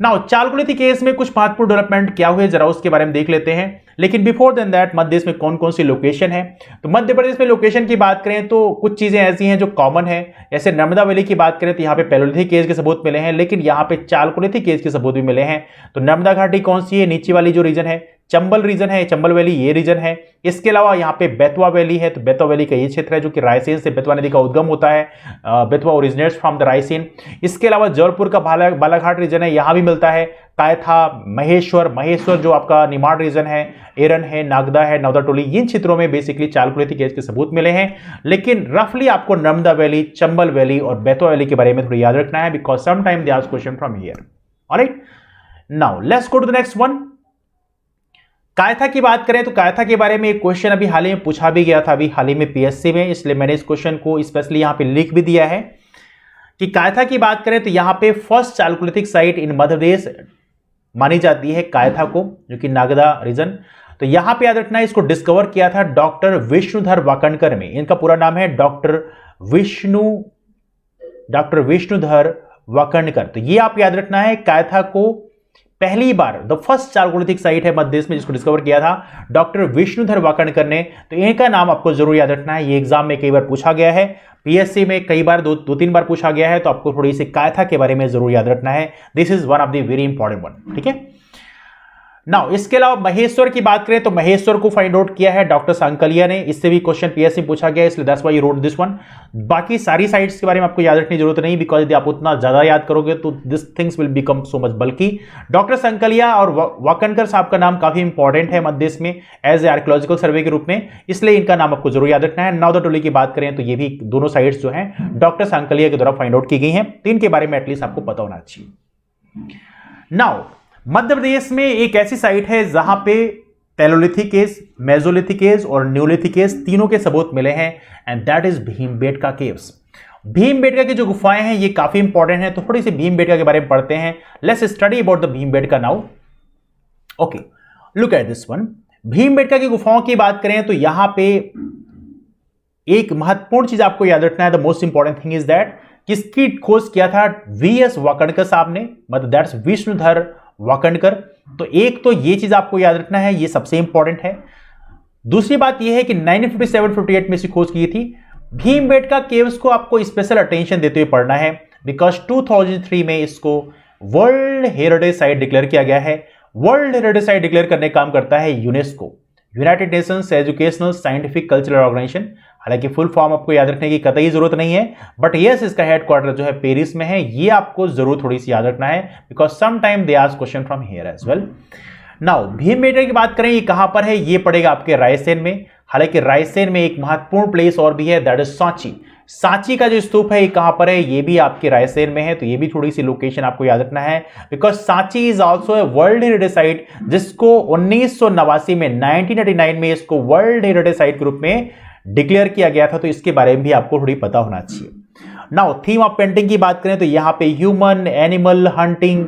Now chalcolithic age में कुछ महत्वपूर्ण डेवलपमेंट क्या हुए जरा उसके बारे में देख लेते हैं। लेकिन बिफोर देन दैट, मध्य प्रदेश में कौन कौन सी लोकेशन है? तो मध्य प्रदेश में लोकेशन की बात करें तो कुछ चीजें ऐसी हैं जो कॉमन है। जैसे नर्मदा वैली की बात करें तो यहाँ पे पैलोलिथिक एज के सबूत मिले हैं, लेकिन यहाँ पे चालकोलिथिक एज के सबूत भी मिले हैं। तो नर्मदा घाटी कौन सी है? नीचे वाली जो रीजन है, चंबल रीजन है, चंबल वैली ये रीजन है। इसके अलावा यहाँ पे बेतवा वैली है, तो बेतवा वैली का ये क्षेत्र है जो कि रायसेन से बेतवा नदी का उद्गम होता है। Betwa originates from the Raisen. इसके अलावा जबलपुर का बालाघाट रीजन है, यहाँ भी मिलता है। कायथा, महेश्वर जो आपका निमाड़ रीजन है, एरन है, नागदा है, नवदाटोली, इन क्षेत्रों में बेसिकली चालकोलिथिक एज के सबूत मिले हैं। लेकिन रफली आपको नर्मदा वैली, चंबल वैली और बेतवा वैली के बारे में थोड़ी याद रखना है, because sometime they ask question from here. Alright, now let's go to the next one. Kayatha की बात करें तो कायथा के बारे में एक क्वेश्चन अभी हाल ही में पूछा भी गया था, अभी हाल ही में पीएससी में, इसलिए मैंने इस क्वेश्चन को स्पेशली यहां पे लिख भी दिया है कि कायथा की बात करें तो यहां पे फर्स्ट चालकोलिथिक साइट इन मध्य प्रदेश मानी जाती है कायथा को, जो कि नागदा रीजन। तो यहां पे याद रखना है, इसको डिस्कवर किया था डॉक्टर विष्णुधर वाकणकर में। इनका पूरा नाम है डॉक्टर विष्णुधर वाकणकर। तो ये आप याद रखना है, कायथा को पहली बार द फर्स्ट चारकोलिथिक साइट है मध्य देश में जिसको डिस्कवर किया था डॉक्टर विष्णुधर वाकणकर ने। तो इनका नाम आपको जरूर याद रखना है, ये एग्जाम में कई बार पूछा गया है, पीएससी में कई बार दो तीन बार पूछा गया है, तो आपको थोड़ी सी कायथा के बारे में जरूर याद रखना है। This is one of the very important one, ठीक है। नाउ इसके अलावा महेश्वर की बात करें तो महेश्वर को फाइंड आउट किया है डॉक्टर सांकलिया ने, इससे भी क्वेश्चन पीएससी पूछा गया, इसलिए that's why you wrote this one. बाकी सारी साइट्स के बारे में आपको याद रखने की जरूरत नहीं, बिकॉज यदि आप उतना ज्यादा याद करोगे तो this things will become so much बल्कि। डॉक्टर सांकलिया और वाकणकर साहब का नाम काफी इंपॉर्टेंट है मध्य देश में एज ए आर्कियोलॉजिकल सर्वे के रूप में, इसलिए इनका नाम आपको जरूर याद रखना है। नावदटोली की बात करें तो ये भी दोनों साइट्स जो है डॉक्टर सांकलिया के द्वारा फाइंड आउट की गई हैं, तो इनके बारे में एटलीस्ट आपको पता होना चाहिए। नाउ मध्य प्रदेश में एक ऐसी साइट है जहां पे पैलोलिथिक एज, मेसोलिथिक एज और न्यूलिथिक एज तीनों के सबूत मिले हैं, and that is Bhimbetka caves. Bhimbetka की जो गुफाएं हैं ये काफी इंपॉर्टेंट है, तो थोड़ी सी भीमबेटका के बारे में पढ़ते हैं। Let's study about the Bhimbetka now. Okay, look at this one. Bhimbetka की गुफाओं की बात करें तो यहां पे एक महत्वपूर्ण चीज आपको याद रखना है, the most important thing is that किसकी खोज किया था वीएस वाकणकर साहब ने, मतलब दैट्स विष्णुधर वाकणकर। तो एक तो ये चीज आपको याद रखना है, ये सबसे इंपॉर्टेंट है। दूसरी बात ये है कि 1957-58 में इसकी खोज की थी। भीमबेटका केव्स को आपको स्पेशल अटेंशन देते हुए पढ़ना है, बिकॉज 2003 में इसको वर्ल्ड हेरिटेज साइट डिक्लेयर किया गया है। वर्ल्ड हेरिटेज साइट डिक्लेयर करने का काम करता है UNESCO, United Nations Educational Scientific Cultural Organization. हालांकि फुल फॉर्म आपको याद रखने की कतई जरूरत नहीं है, बट यस इसका हेडक्वार्टर जो है पेरिस में है, ये आपको जरूर थोड़ी सी याद रखना है, because some time they ask question from here as well. Now Bhimbetka की बात करें, ये कहां पर है, ये पड़ेगा आपके रायसेन में। हालांकि रायसेन में एक महत्वपूर्ण प्लेस और भी है, दैट इज सांची। सांची का जो स्तूप है ये कहां पर है, ये भी आपके रायसेन में है, तो ये भी थोड़ी सी लोकेशन आपको याद रखना है, because Sanchi is also a world heritage site, जिसको 1989 में 1989 में इसको वर्ल्ड हेरिटेज साइट के रूप में डिक्लेयर किया गया था, तो इसके बारे में भी आपको थोड़ी पता होना चाहिए। नाउ थीम ऑफ पेंटिंग की बात करें तो यहां पे human, animal, hunting,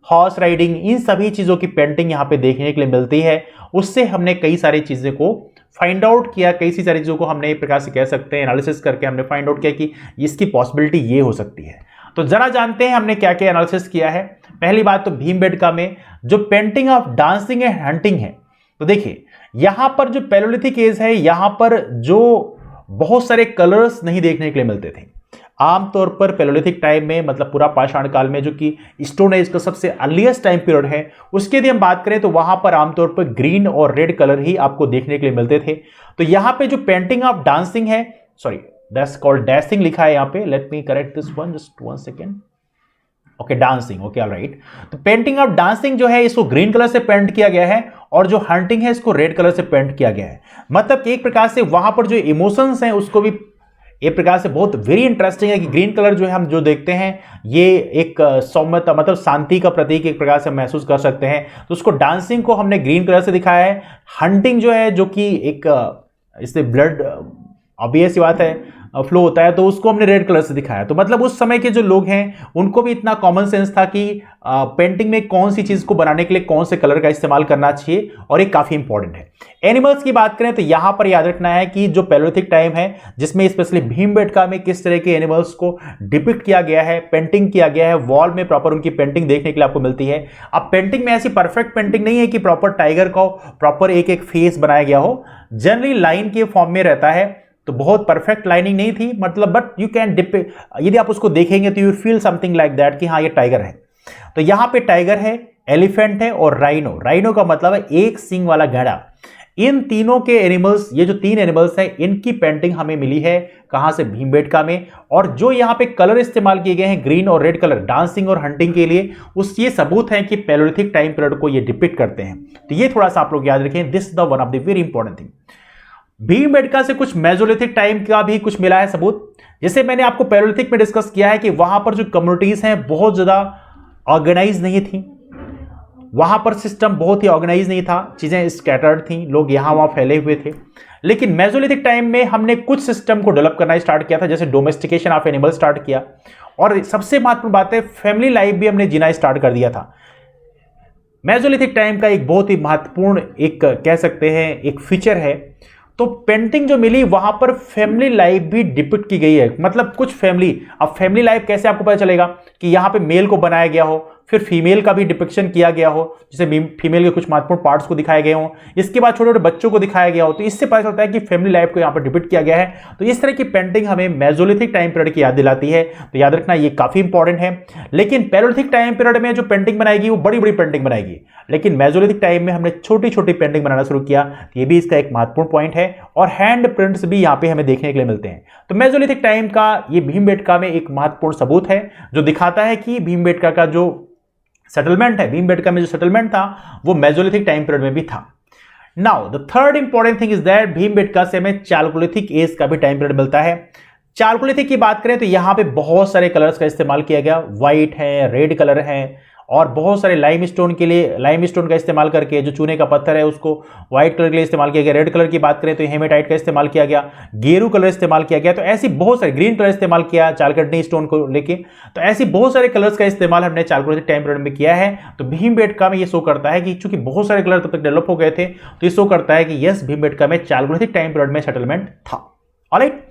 horse riding, इन सभी चीजों की पेंटिंग यहां पे देखने के लिए मिलती है। उससे हमने कई सारी चीजें को फाइंड आउट किया, कई सारी चीजों को हमने एक प्रकार से कह सकते हैं एनालिसिस करके हमने फाइंड आउट किया कि इसकी पॉसिबिलिटी ये हो सकती है। तो जरा जानते हैं हमने क्या क्या एनालिसिस किया है। पहली बात तो भीमबेटका में जो painting of dancing and hunting है, तो देखिए यहां पर जो पैलोलिथिक एज है, यहां पर जो बहुत सारे कलर्स नहीं देखने के लिए मिलते थे। आमतौर पर पैलोलिथिक टाइम में, मतलब पूरा पाषाण काल में, जो कि स्टोन एज का सबसे अर्लीस्ट टाइम पीरियड है, उसके यदि हम बात करें तो वहां पर आमतौर पर ग्रीन और रेड कलर ही आपको देखने के लिए मिलते थे। तो यहां पे जो पेंटिंग ऑफ डांसिंग है, सॉरी दैट्स कॉल्ड डैसिंग लिखा है यहां पे, let me correct this one, just 1 second. Okay, dancing, okay alright. तो पेंटिंग ऑफ डांसिंग जो है इसको ग्रीन कलर से पेंट किया गया है, और जो हंटिंग है इसको रेड कलर से पेंट किया गया है। मतलब कि एक प्रकार से वहां पर जो इमोशंस हैं उसको भी एक प्रकार से बहुत वेरी इंटरेस्टिंग है कि ग्रीन कलर जो है हम जो देखते हैं ये एक सौम्यता, मतलब शांति का प्रतीक एक प्रकार से महसूस कर सकते हैं। तो उसको डांसिंग को हमने ग्रीन कलर से दिखाया है। हंटिंग जो है, जो कि एक इससे ब्लड ऑब्वियस बात है फ्लो होता है, तो उसको हमने रेड कलर से दिखाया। तो मतलब उस समय के जो लोग हैं उनको भी इतना कॉमन सेंस था कि पेंटिंग में कौन सी चीज को बनाने के लिए कौन से कलर का इस्तेमाल करना चाहिए, और ये काफी इंपॉर्टेंट है। एनिमल्स की बात करें तो यहां पर याद रखना है कि जो पैलोलिथिक टाइम है जिसमें स्पेशली भीमबेटका में किस तरह के एनिमल्स को डिपिक्ट किया गया है, पेंटिंग किया गया है, वॉल में प्रॉपर उनकी पेंटिंग देखने के लिए आपको मिलती है। अब पेंटिंग में ऐसी परफेक्ट पेंटिंग नहीं है कि प्रॉपर टाइगर का प्रॉपर एक एक फेस बनाया गया हो, जनरली लाइन के फॉर्म में रहता है, तो बहुत परफेक्ट लाइनिंग नहीं थी, मतलब बट यू कैन डिपिक्ट, यदि आप उसको देखेंगे तो you feel something like that कि हाँ ये टाइगर है। तो यहां पे टाइगर है, एलिफेंट है और राइनो। राइनो का मतलब है एक सींग वाला गैंडा। इन तीनों के एनिमल्स, ये जो 3 एनिमल्स हैं, इनकी पेंटिंग हमें मिली है कहां से, भीमबेटका में। और जो यहां पे कलर इस्तेमाल किए गए हैं ग्रीन और रेड कलर डांसिंग और हंटिंग के लिए, उस ये सबूत है कि पैलोलिथिक टाइम पीरियड को ये डिपिक्ट करते हैं। तो ये थोड़ा सा आप लोग याद रखें, this the one of the very important thing. Bhimbetka से कुछ मेसोलिथिक टाइम का भी कुछ मिला है सबूत। जैसे मैंने आपको पैलोलिथिक में डिस्कस किया है कि वहां पर जो कम्युनिटीज हैं बहुत ज्यादा ऑर्गेनाइज नहीं थी, वहां पर सिस्टम बहुत ही ऑर्गेनाइज नहीं था, चीजें स्कैटर्ड थी, लोग यहां वहां फैले हुए थे। लेकिन मेसोलिथिक टाइम में हमने कुछ सिस्टम को डेवलप करना स्टार्ट किया था, जैसे डोमेस्टिकेशन ऑफ एनिमल स्टार्ट किया, और सबसे महत्वपूर्ण बात है फैमिली लाइफ भी हमने जीना स्टार्ट कर दिया था। मेसोलिथिक टाइम का एक बहुत ही महत्वपूर्ण एक कह सकते हैं एक फीचर है, तो पेंटिंग जो मिली वहां पर फैमिली लाइफ भी डिपिक्ट की गई है। मतलब कुछ फैमिली, अब फैमिली लाइफ कैसे आपको पता चलेगा कि यहां पे मेल को बनाया गया हो, फिर फीमेल का भी डिपिक्शन किया गया हो, जैसे फीमेल के कुछ महत्वपूर्ण पार्ट्स को दिखाए गए हों, इसके बाद छोटे छोटे बच्चों को दिखाया गया हो, तो इससे पता चलता है कि फैमिली लाइफ को यहां पर डिपिक्ट किया गया है। तो इस तरह की पेंटिंग हमें मेसोलिथिक टाइम पीरियड की याद दिलाती है, तो याद रखना ये काफी इंपॉर्टेंट है। लेकिन पैलियोलिथिक टाइम पीरियड में जो पेंटिंग बनाएगी वो बड़ी बड़ी पेंटिंग बनाएगी, लेकिन मेसोलिथिक टाइम में हमने छोटी छोटी पेंटिंग बनाना शुरू किया, तो ये भी इसका एक महत्वपूर्ण पॉइंट है। और हैंड प्रिंट्स भी यहां पे हमें देखने के लिए मिलते हैं। तो मेसोलिथिक टाइम का ये भीमबेटका में एक महत्वपूर्ण सबूत है जो दिखाता है कि भीमबेटका का जो सेटलमेंट है, भीमबेटका में जो सेटलमेंट था वो मेसोलिथिक टाइम पीरियड में भी था। Now the third important thing is that Bhimbetka से हमें चालकोलिथिक एज का भी टाइम पीरियड मिलता है। चालकोलिथिक की बात करें तो यहां पे बहुत सारे कलर्स का इस्तेमाल किया गया, व्हाइट है, रेड कलर है, और बहुत सारे लाइमस्टोन के लिए लाइमस्टोन का इस्तेमाल करके जो चूने का पत्थर है उसको व्हाइट कलर के लिए इस्तेमाल किया गया। रेड कलर की बात करें तो हेमेटाइट का इस्तेमाल किया गया, गेरू कलर इस्तेमाल किया गया, तो ऐसी बहुत सारे, ग्रीन कलर इस्तेमाल किया चालकटनी स्टोन को लेके, तो ऐसी बहुत सारे कलर्स का इस्तेमाल हमने चालकोलिथिक टाइम पीरियड में किया है। तो भीमबेटका में ये शो करता है कि चूंकि बहुत सारे कलर तब तक डेवलप हो गए थे, तो ये शो करता है कि यस भीमबेटका में चालकोलिथिक टाइम पीरियड में सेटलमेंट था। ऑलराइट,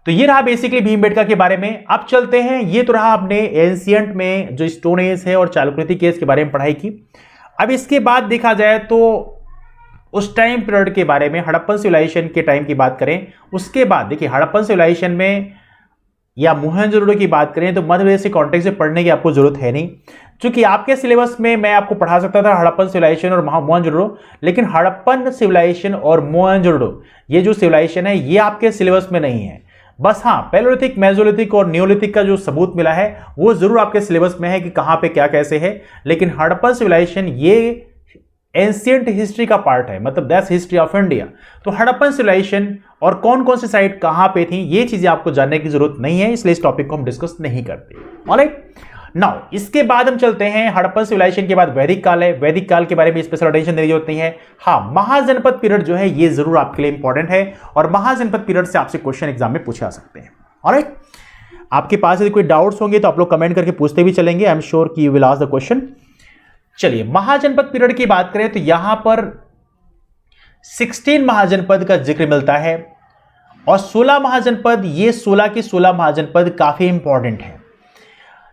तो ये रहा बेसिकली भीमबेटका के बारे में। अब चलते हैं, ये तो रहा अपने एंशिएंट में जो स्टोन एज है और चालकोलिथिक एज के बारे में पढ़ाई की। अब इसके बाद देखा जाए तो उस टाइम पीरियड के बारे में, हड़प्पन सिविलाइजेशन के टाइम की बात करें, उसके बाद देखिए हड़प्पन सिविलाइजेशन में या मोहनजोदड़ो की बात करें तो मध्य प्रदेश के कॉन्टेक्स्ट से पढ़ने की आपको जरूरत है नहीं, क्योंकि आपके सिलेबस में मैं आपको पढ़ा सकता था हड़प्पन सिविलाइजेशन और मोहनजोदड़ो, लेकिन हड़प्पन सिविलाइजेशन और मोहनजोदड़ो ये जो सिविलाइजेशन है ये आपके सिलेबस में नहीं है। बस हाँ, पैलियोलिथिक, मेसोलिथिक और नियोलिथिक का जो सबूत मिला है वो जरूर आपके सिलेबस में है कि कहां पे क्या कैसे है, लेकिन हड़प्पन सिविलाइजेशन ये एंशिएंट हिस्ट्री का पार्ट है, मतलब दैट्स हिस्ट्री ऑफ इंडिया। तो हड़प्पन सिविलाइजेशन और कौन कौन सी साइट कहां पे थी ये चीजें आपको जानने की जरूरत नहीं है, इसलिए इस टॉपिक को हम डिस्कस नहीं करते। ऑलराइट, नाउ इसके बाद हम चलते हैं, हड़प्पन सिविलाइजेशन के बाद वैदिक काल है। वैदिक काल के बारे में स्पेशल अटेंशन देने की जरूरत नहीं है। हाँ, महाजनपद पीरियड जो है ये जरूर आपके लिए इंपॉर्टेंट है, और महाजनपद पीरियड से आपसे क्वेश्चन एग्जाम में पूछे जा सकते हैं। ऑलराइट, आपके पास यदि कोई डाउट्स होंगे तो आप लोग कमेंट करके पूछते भी चलेंगे, आई एम श्योर कि you will ask the question. चलिए, महाजनपद पीरियड की बात करें तो यहां पर 16 महाजनपद का जिक्र मिलता है, और 16 महाजनपद, ये 16 के 16 महाजनपद काफी इंपॉर्टेंट है।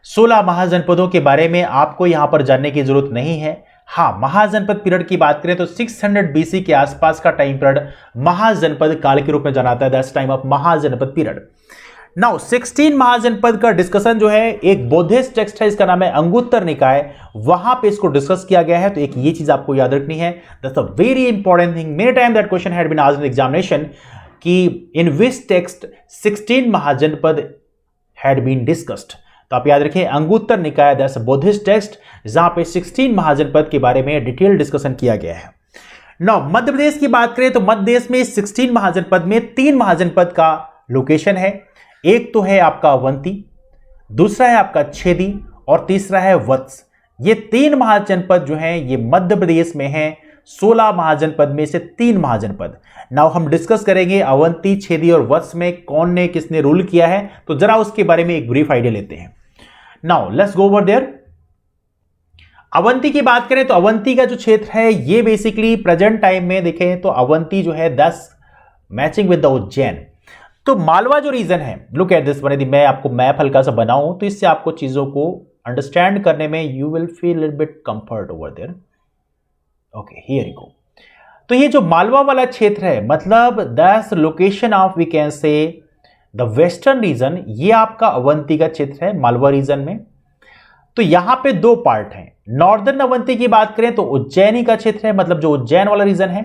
16 महाजनपदों के बारे में आपको यहां पर जानने की जरूरत नहीं है। हाँ, महाजनपद पीरियड की बात करें तो 600 BC के आसपास का टाइम पीरियड महाजनपद काल के रूप में जाना जाता है, that's time of Mahajanapada period. Now 16 Mahajanapada का डिस्कशन जो है, एक बौद्धिस्ट टेक्स्ट है, इसका नाम है अंगुत्तर निकाय, वहां पे इसको डिस्कस किया गया है। तो एक ये चीज आपको याद रखनी है, that's a very important thing. Many time that question had been asked in examination कि in which text 16 Mahajanapada had been discussed. तो आप याद रखें, अंगुत्तर निकाय दैट्स अ बौद्धिस्ट टेक्स्ट जहां पे 16 महाजनपद के बारे में डिटेल डिस्कशन किया गया है। नाउ मध्य प्रदेश की बात करें तो मध्य प्रदेश में 16 महाजनपद में 3 महाजनपद का लोकेशन है। एक तो है आपका अवंती, दूसरा है आपका छेदी, और तीसरा है वत्स। ये 3 महाजनपद जो हैं ये मध्य प्रदेश में हैं। 16 महाजनपद में से 3 महाजनपद। नाउ हम डिस्कस करेंगे अवंती, छेदी और वत्स में कौन ने किसने रूल किया है, तो जरा उसके बारे में एक ब्रीफ आइडिया लेते हैं। Now let's go over there. Avanti की बात करें तो अवंती का जो क्षेत्र है ये बेसिकली प्रेजेंट टाइम में देखें तो अवंती जो है 10 मैचिंग विद द उज्जैन। तो मालवा जो रीजन है, लुक एट दिस वन, यदि मैं आपको मैप हल्का सा बनाऊं तो इससे आपको चीजों को अंडरस्टैंड करने में you will feel little bit comfort over there. Okay, here you go. तो ये जो मालवा वाला क्षेत्र है, मतलब that's location of we can say the western region, ये आपका अवंती का क्षेत्र है मालवा रीजन में। तो यहां पे 2 पार्ट हैं। नॉर्दर्न अवंती की बात करें तो उज्जैनी का क्षेत्र है, मतलब जो उज्जैन वाला रीजन है,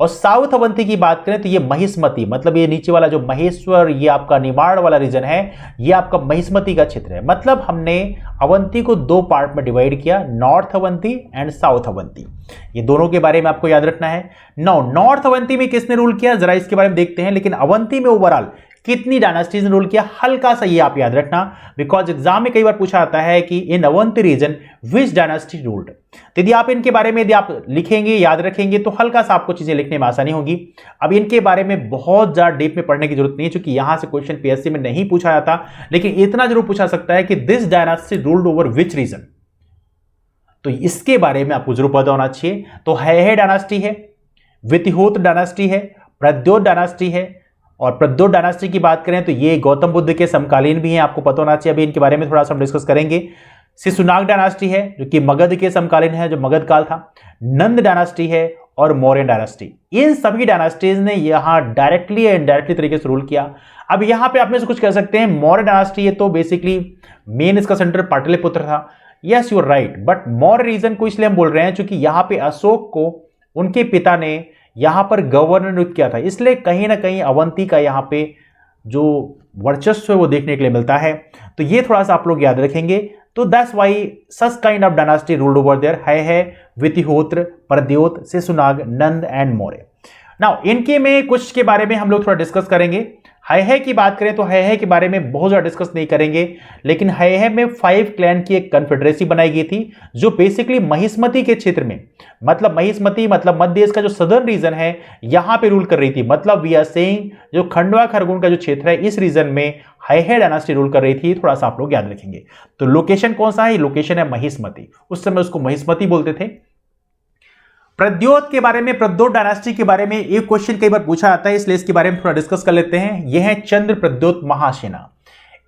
और साउथ अवंती की बात करें तो ये महिष्मती, मतलब ये नीचे वाला जो महेश्वर, ये आपका निमाड़ वाला रीजन है, ये आपका महिष्मती का क्षेत्र है। मतलब हमने अवंती को 2 पार्ट में डिवाइड किया, north Avanti and south Avanti. ये दोनों के बारे में आपको याद रखना है। नॉर्थ अवंती में किसने रूल किया जरा इसके बारे में देखते हैं, लेकिन अवंती में ओवरऑल कितनी डायनास्टीज ने रूल किया, हल्का सा ये आप याद रखना, बिकॉज एग्जाम में कई बार पूछा जाता है कि इन अवंती रीजन विच डायनास्टी रूल्ड। यदि आप इनके बारे में यदि आप लिखेंगे, याद रखेंगे, तो हल्का सा आपको चीजें लिखने में आसानी होगी। अब इनके बारे में बहुत ज्यादा डीप में पढ़ने की जरूरत नहीं है, क्योंकि यहां से क्वेश्चन पीएससी में नहीं पूछा जाता, लेकिन इतना जरूर पूछा सकता है कि this dynasty ruled over which region, तो इसके बारे में आपको जरूर पता होना चाहिए। तो है डायनास्टी है, वितिहोत्र डायनास्टी है, प्रद्योत डायनास्टी है। और प्रद्योत डायनास्टी की बात करें तो ये गौतम बुद्ध के समकालीन भी हैं, आपको पता होना चाहिए। अभी इनके बारे में थोड़ा सा हम डिस्कस करेंगे। शिशुनाग डायनास्टी है जो कि मगध के समकालीन है, जो मगध काल था। नंद डायनास्टी है और मौर्य डायनास्टी। इन सभी डायनास्टीज ने यहां डायरेक्टली या इनडायरेक्टली तरीके से रूल किया। अब यहां पे आप में से कुछ कह सकते हैं मौर्य डायनास्टी है तो बेसिकली मेन इसका सेंटर पाटलिपुत्र था। Yes you are right, but Maurya region को इसलिए हम बोल रहे हैं क्योंकि यहां पे अशोक को उनके पिता ने यहां पर गवर्नर नियुक्त किया था, इसलिए कहीं ना कहीं अवंती का यहां पे जो वर्चस्व है वो देखने के लिए मिलता है। तो ये थोड़ा सा आप लोग याद रखेंगे। तो that's why such kind of dynasty ruled over there है वितिहोत्र, प्रद्योत, शिशुनाग, नंद एंड मौर्य। नाउ इनके में कुछ के बारे में हम लोग थोड़ा डिस्कस करेंगे। है की बात करें तो है के बारे में बहुत ज्यादा डिस्कस नहीं करेंगे, लेकिन है में 5 क्लैन की एक कन्फेडरेसी बनाई गई थी जो बेसिकली महिष्मती के क्षेत्र में, मतलब महिष्मती मतलब मध्य देश का जो सदर्न रीजन है यहां पे रूल कर रही थी। मतलब वी आर सेइंग जो खंडवा खरगोन का जो क्षेत्र है इस रीजन में है डायनास्टी रूल कर रही थी। थोड़ा सा आप लोग याद रखेंगे। तो लोकेशन कौन सा है? लोकेशन है महिष्मती। उस समय उसको महिष्मती बोलते थे। प्रद्योत के बारे में, प्रद्योत डायनास्टी के बारे में एक क्वेश्चन कई बार पूछा जाता है, इसलिए इसके बारे में थोड़ा डिस्कस कर लेते हैं। यह है चंद्र प्रद्योत महासेना।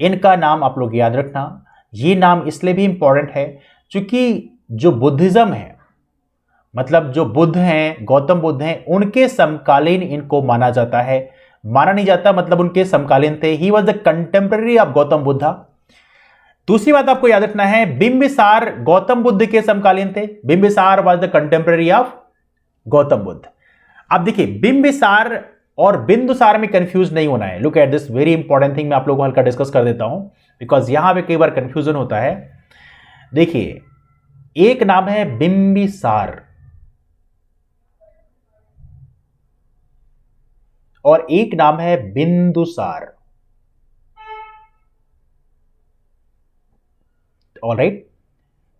इनका नाम आप लोग याद रखना। ये नाम इसलिए भी इंपॉर्टेंट है क्योंकि जो बुद्धिज्म है, मतलब जो बुद्ध हैं, गौतम बुद्ध हैं, उनके समकालीन इनको माना जाता है। माना नहीं जाता मतलब उनके समकालीन थे। He was the contemporary of Gautam Buddha. दूसरी बात आपको याद रखना है, बिंबिसार गौतम बुद्ध के समकालीन थे। Bimbisara was the contemporary of Gautam Buddha. अब देखिए बिंबिसार और बिंदुसार में कंफ्यूज नहीं होना है। Look at this very important thing, मैं आप लोगों को हल्का डिस्कस कर देता हूं बिकॉज यहां पे कई बार कंफ्यूजन होता है। देखिए एक नाम है बिंबिसार और एक नाम है बिंदुसार। ऑलराइट,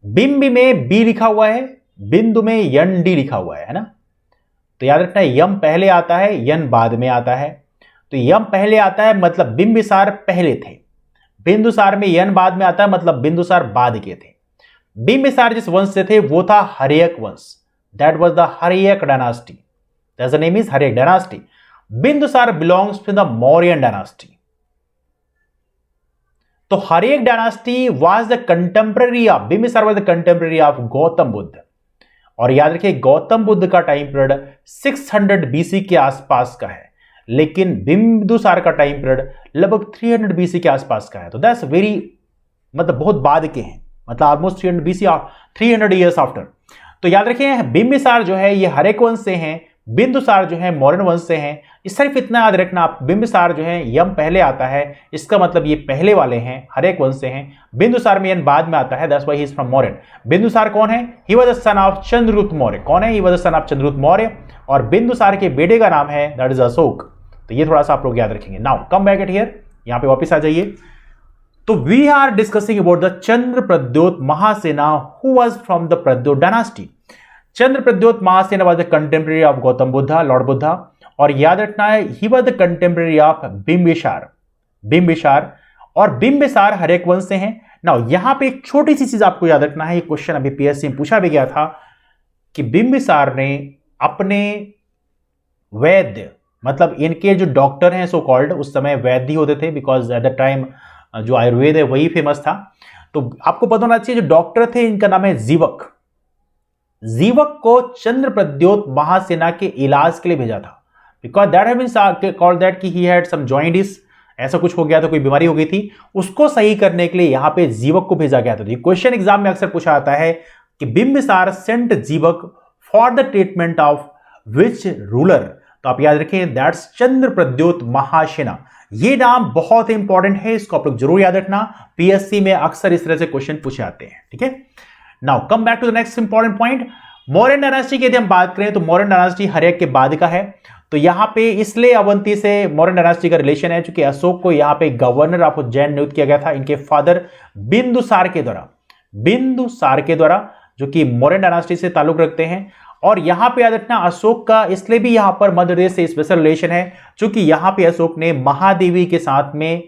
बिंब में बी लिखा हुआ है, बिंदु में यन डी लिखा हुआ है ना। तो याद रखना यम पहले आता है, यन बाद में आता है। तो यम पहले आता है मतलब बिंबिसार पहले थे। बिंदुसार में यन बाद में आता है मतलब बिंदुसार बाद के थे। बिंबिसार जिस वंश से थे वो था हर्यक वंश। That was the Haryanka dynasty. That's the name is Haryanka dynasty. Bindusara belongs to the Mauryan dynasty. तो Haryanka dynasty was the contemporary of, Bimbisara was the contemporary of Gautam Buddha. और याद रखिए गौतम बुद्ध का टाइम पीरियड 600 बीसी के आसपास का है, लेकिन बिंदुसार का टाइम पीरियड लगभग 300 बीसी के आसपास का है। तो दैट्स वेरी मतलब बहुत बाद के हैं, मतलब ऑलमोस्ट 300 बीसी, 300 ईयर्स आफ्टर। तो याद रखिए बिंबिसार जो है ये हर्यक वंश से हैं, बिंदुसार जो है मौर्यन वंश से हैं। सिर्फ इतना याद रखना आप, बिंबिसार जो है यम पहले आता है, इसका मतलब ये पहले वाले हैं, हर्यक वंश से हैं। बिंदुसार में यन बाद में आता है, that's why he is from Mauryan. Bindusara कौन है? He was the son of Chandragupta Maurya. कौन है? He was the son of Chandragupta Maurya. और बिंदुसार के बेटे का नाम है दैट इज अशोक। तो ये थोड़ा सा आप लोग याद रखेंगे। Now come back at here, यहां पे वापस आ जाइए। तो we are discussing about the Chandra Pradyota Mahasena who was from the Pradyota dynasty. Chandra Pradyota Mahasena was the contemporary of Gautam Buddha, lord Buddha. और याद रखना है he was the contemporary of Bimbisara. Bimbisara और बिंबिसार हर्यक वंश से हैं। नाउ यहां पे एक छोटी सी चीज आपको याद रखना है, ये क्वेश्चन अभी पीएससी में पूछा भी गया था कि बिंबिसार ने अपने वैद्य, मतलब इनके जो डॉक्टर हैं सो कॉल्ड, उस समय वैद्य होते थे बिकॉज एट द टाइम जो आयुर्वेद है वही फेमस था। तो आपको पता होना चाहिए जो डॉक्टर थे इनका नाम है जीवक। जीवक को चंद्र प्रद्योत महासेना के इलाज के लिए भेजा था because that have been called that कि ही हैड सम जॉइंटिस, ऐसा कुछ हो गया था, कोई बीमारी हो गई थी, उसको सही करने के लिए यहां पे जीवक को भेजा गया था। तो क्वेश्चन एग्जाम में अक्सर पूछा जाता है कि बिंबिसार सेंट जीवक for the treatment of which ruler. तो आप याद रखें दैट्स चंद्र प्रद्योत महासेना। ये नाम बहुत इंपॉर्टेंट है, इसको आप लोग जरूर याद रखना। पीएससी में अक्सर इस तरह से क्वेश्चन पूछे जाते हैं। ठीक है, now come back to the next important point. Mauryan dynasty की यदि हम बात करें तो मौर्यन डायनास्टी हर्यक के बाद का है। तो यहां पे इसलिए अवंती से मौर्यन डायनास्टी का रिलेशन है क्योंकि अशोक को यहां पे गवर्नर ऑफ उज्जैन नियुक्त किया गया था इनके फादर बिंदुसार के द्वारा। बिंदुसार के द्वारा, जो कि मौर्यन डायनास्टी से ताल्लुक रखते हैं। और यहां पे याद रखना अशोक का इसलिए भी यहां पर मध्य प्रदेश से स्पेशल रिलेशन है क्योंकि यहां पे अशोक ने महादेवी के साथ में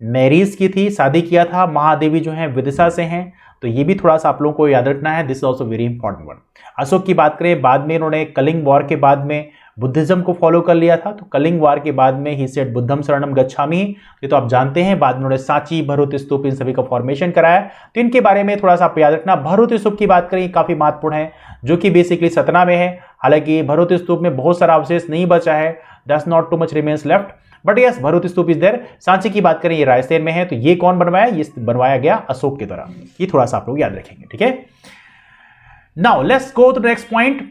मैरिज की थी, शादी किया था। महादेवी जो है विदिशा से हैं, तो ये भी थोड़ा सा आप लोगों को याद रखना है। This is also very important one. Ashok की बात करें, बाद में इन्होंने कलिंग वॉर के बाद में बुद्धिज्म को फॉलो कर लिया था। तो कलिंग वार के बाद में ही सेड बुद्धम शरणम गच्छामि, ये तो आप जानते हैं। बाद में उन्होंने सांची, भरूत स्तूप, इन सभी का फॉर्मेशन कराया। तो इनके बारे में थोड़ा सा आप याद रखना। भरूत स्तूप की बात करें, काफी महत्वपूर्ण है, जो कि बेसिकली सतना में है। हालांकि भरूत स्तूप में बहुत सारा अवशेष नहीं बचा है, that's not too much remains left, but yes Bharhut stupa is there. Sanchi की बात करें, ये रायसेन में है। तो ये कौन बनवाया? ये बनवाया गया अशोक के द्वारा। ये थोड़ा सा आप लोग याद रखेंगे, ठीक है। Now let's go to next point.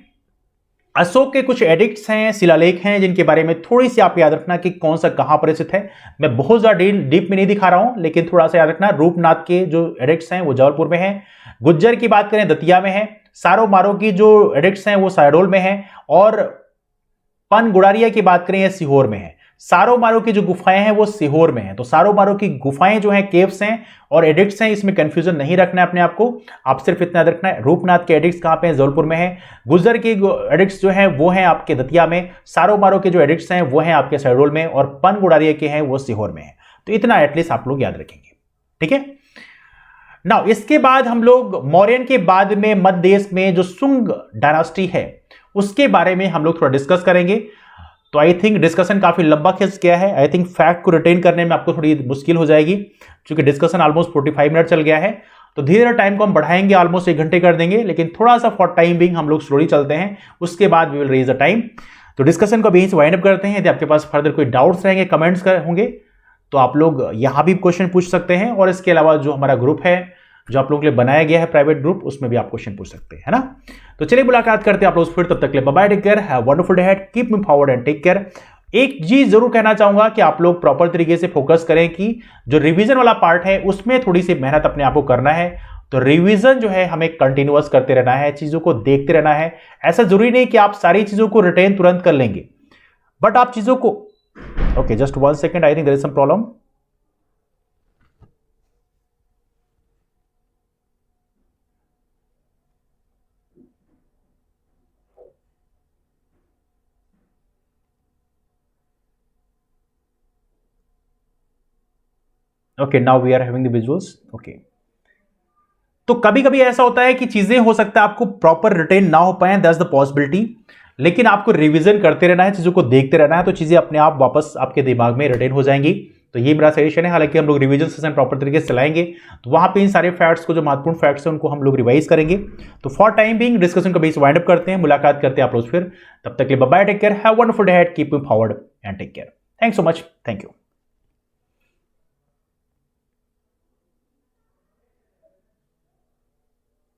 Ashoka के कुछ एडिक्ट्स हैं, शिलालेख हैं, जिनके बारे में थोड़ी सी आप याद रखना कि कौन सा कहां पर स्थित है। मैं बहुत ज्यादा डीप में नहीं दिखा रहा हूं, लेकिन थोड़ा सा याद रखना। रूपनाथ के जो एडिक्ट्स हैं वो जबलपुर में है। गुज्जर की बात करें, दतिया में है। सारो मारो की जो एडिक्ट्स हैं वो शहडोल में है। और पन गुड़ारिया की बात करें, ये सीहोर में है। सारो मारो की जो गुफाएं हैं वो सीहोर में है। तो सारो मारो की गुफाएं जो हैं, केव्स हैं और एडिक्ट्स हैं, इसमें कंफ्यूजन नहीं रखना है अपने आप को। आप सिर्फ इतना याद रखना है, रूपनाथ के एडिक्ट्स कहां पे हैं? जबलपुर में है। गुज्जर के एडिक्ट्स जो हैं वो हैं आपके दतिया में। सारो मारो के जो एडिक्ट्स हैं वो हैं आपके शहडोल में। और पन गुड़ारिया के हैं वो सीहोर में है। तो इतना एटलीस्ट आप लोग याद रखेंगे, ठीक है। नाउ इसके बाद हम लोग मौर्यन के बाद में मध्य देश में जो सुंग डायनास्टी है उसके बारे में हम लोग थोड़ा डिस्कस करेंगे। तो आई थिंक डिस्कशन काफी लंबा खिंच गया है। आई थिंक फैक्ट को रिटेन करने में आपको थोड़ी मुश्किल हो जाएगी, क्योंकि डिस्कशन ऑलमोस्ट 45 मिनट चल गया है। तो धीरे धीरे टाइम को हम बढ़ाएंगे, ऑलमोस्ट 1 घंटे कर देंगे, लेकिन थोड़ा सा फॉर टाइम बिंग हम लोग स्लोली चलते हैं। उसके बाद we will raise the time. तो डिस्कशन को अभी से वाइंड अप करते हैं। यदि आपके पास फर्दर कोई डाउट्स रहेंगे, कमेंट्स होंगे, तो आप लोग यहां भी क्वेश्चन पूछ सकते हैं। और इसके अलावा जो हमारा ग्रुप है, जो आप लोगों के लिए बनाया गया है प्राइवेट ग्रुप, उसमें भी आप क्वेश्चन पूछ सकते हैं, है ना। तो चलिए मुलाकात करते हैं आप लोग फिर। तब तक के लिए bye bye, take care, have wonderful day ahead, keep moving forward and take care. एक चीज जरूर कहना चाहूंगा कि आप लोग प्रॉपर तरीके से फोकस करें कि जो रिवीजन वाला पार्ट है उसमें थोड़ी सी मेहनत अपने आप को करना है। तो रिवीजन जो है हमें कंटिन्यूअस करते रहना है, चीजों को देखते रहना है। ऐसा जरूरी नहीं कि आप सारी चीजों को रिटेन तुरंत कर लेंगे, बट आप चीजों को okay just 1 second, I think there is some problem. Okay now we are having the visuals. Okay, तो कभी कभी ऐसा होता है कि चीजें हो सकता है आपको प्रॉपर रिटेन ना हो पाए, दैट्स द पॉसिबिलिटी, लेकिन आपको रिवीजन करते रहना है, चीजों को देखते रहना है, तो चीजें अपने आप वापस आपके दिमाग में रिटेन हो जाएंगी। तो ये मेरा सजेशन है। हालांकि हम लोग रिवीजन सेशन प्रॉपर तरीके से चलाएंगे, तो वहां पे इन सारे फैक्ट्स को, जो महत्वपूर्ण फैक्ट्स हैं, उनको हम लोग रिवाइज करेंगे। तो फॉर टाइम बिंग डिस्कशन को बीच वाइंड अप करते हैं, मुलाकात करते हैं आप लोग फिर। तब तक के लिए bye bye, take care, have wonderful day ahead, keep moving forward and take care. Thanks so much, thank you.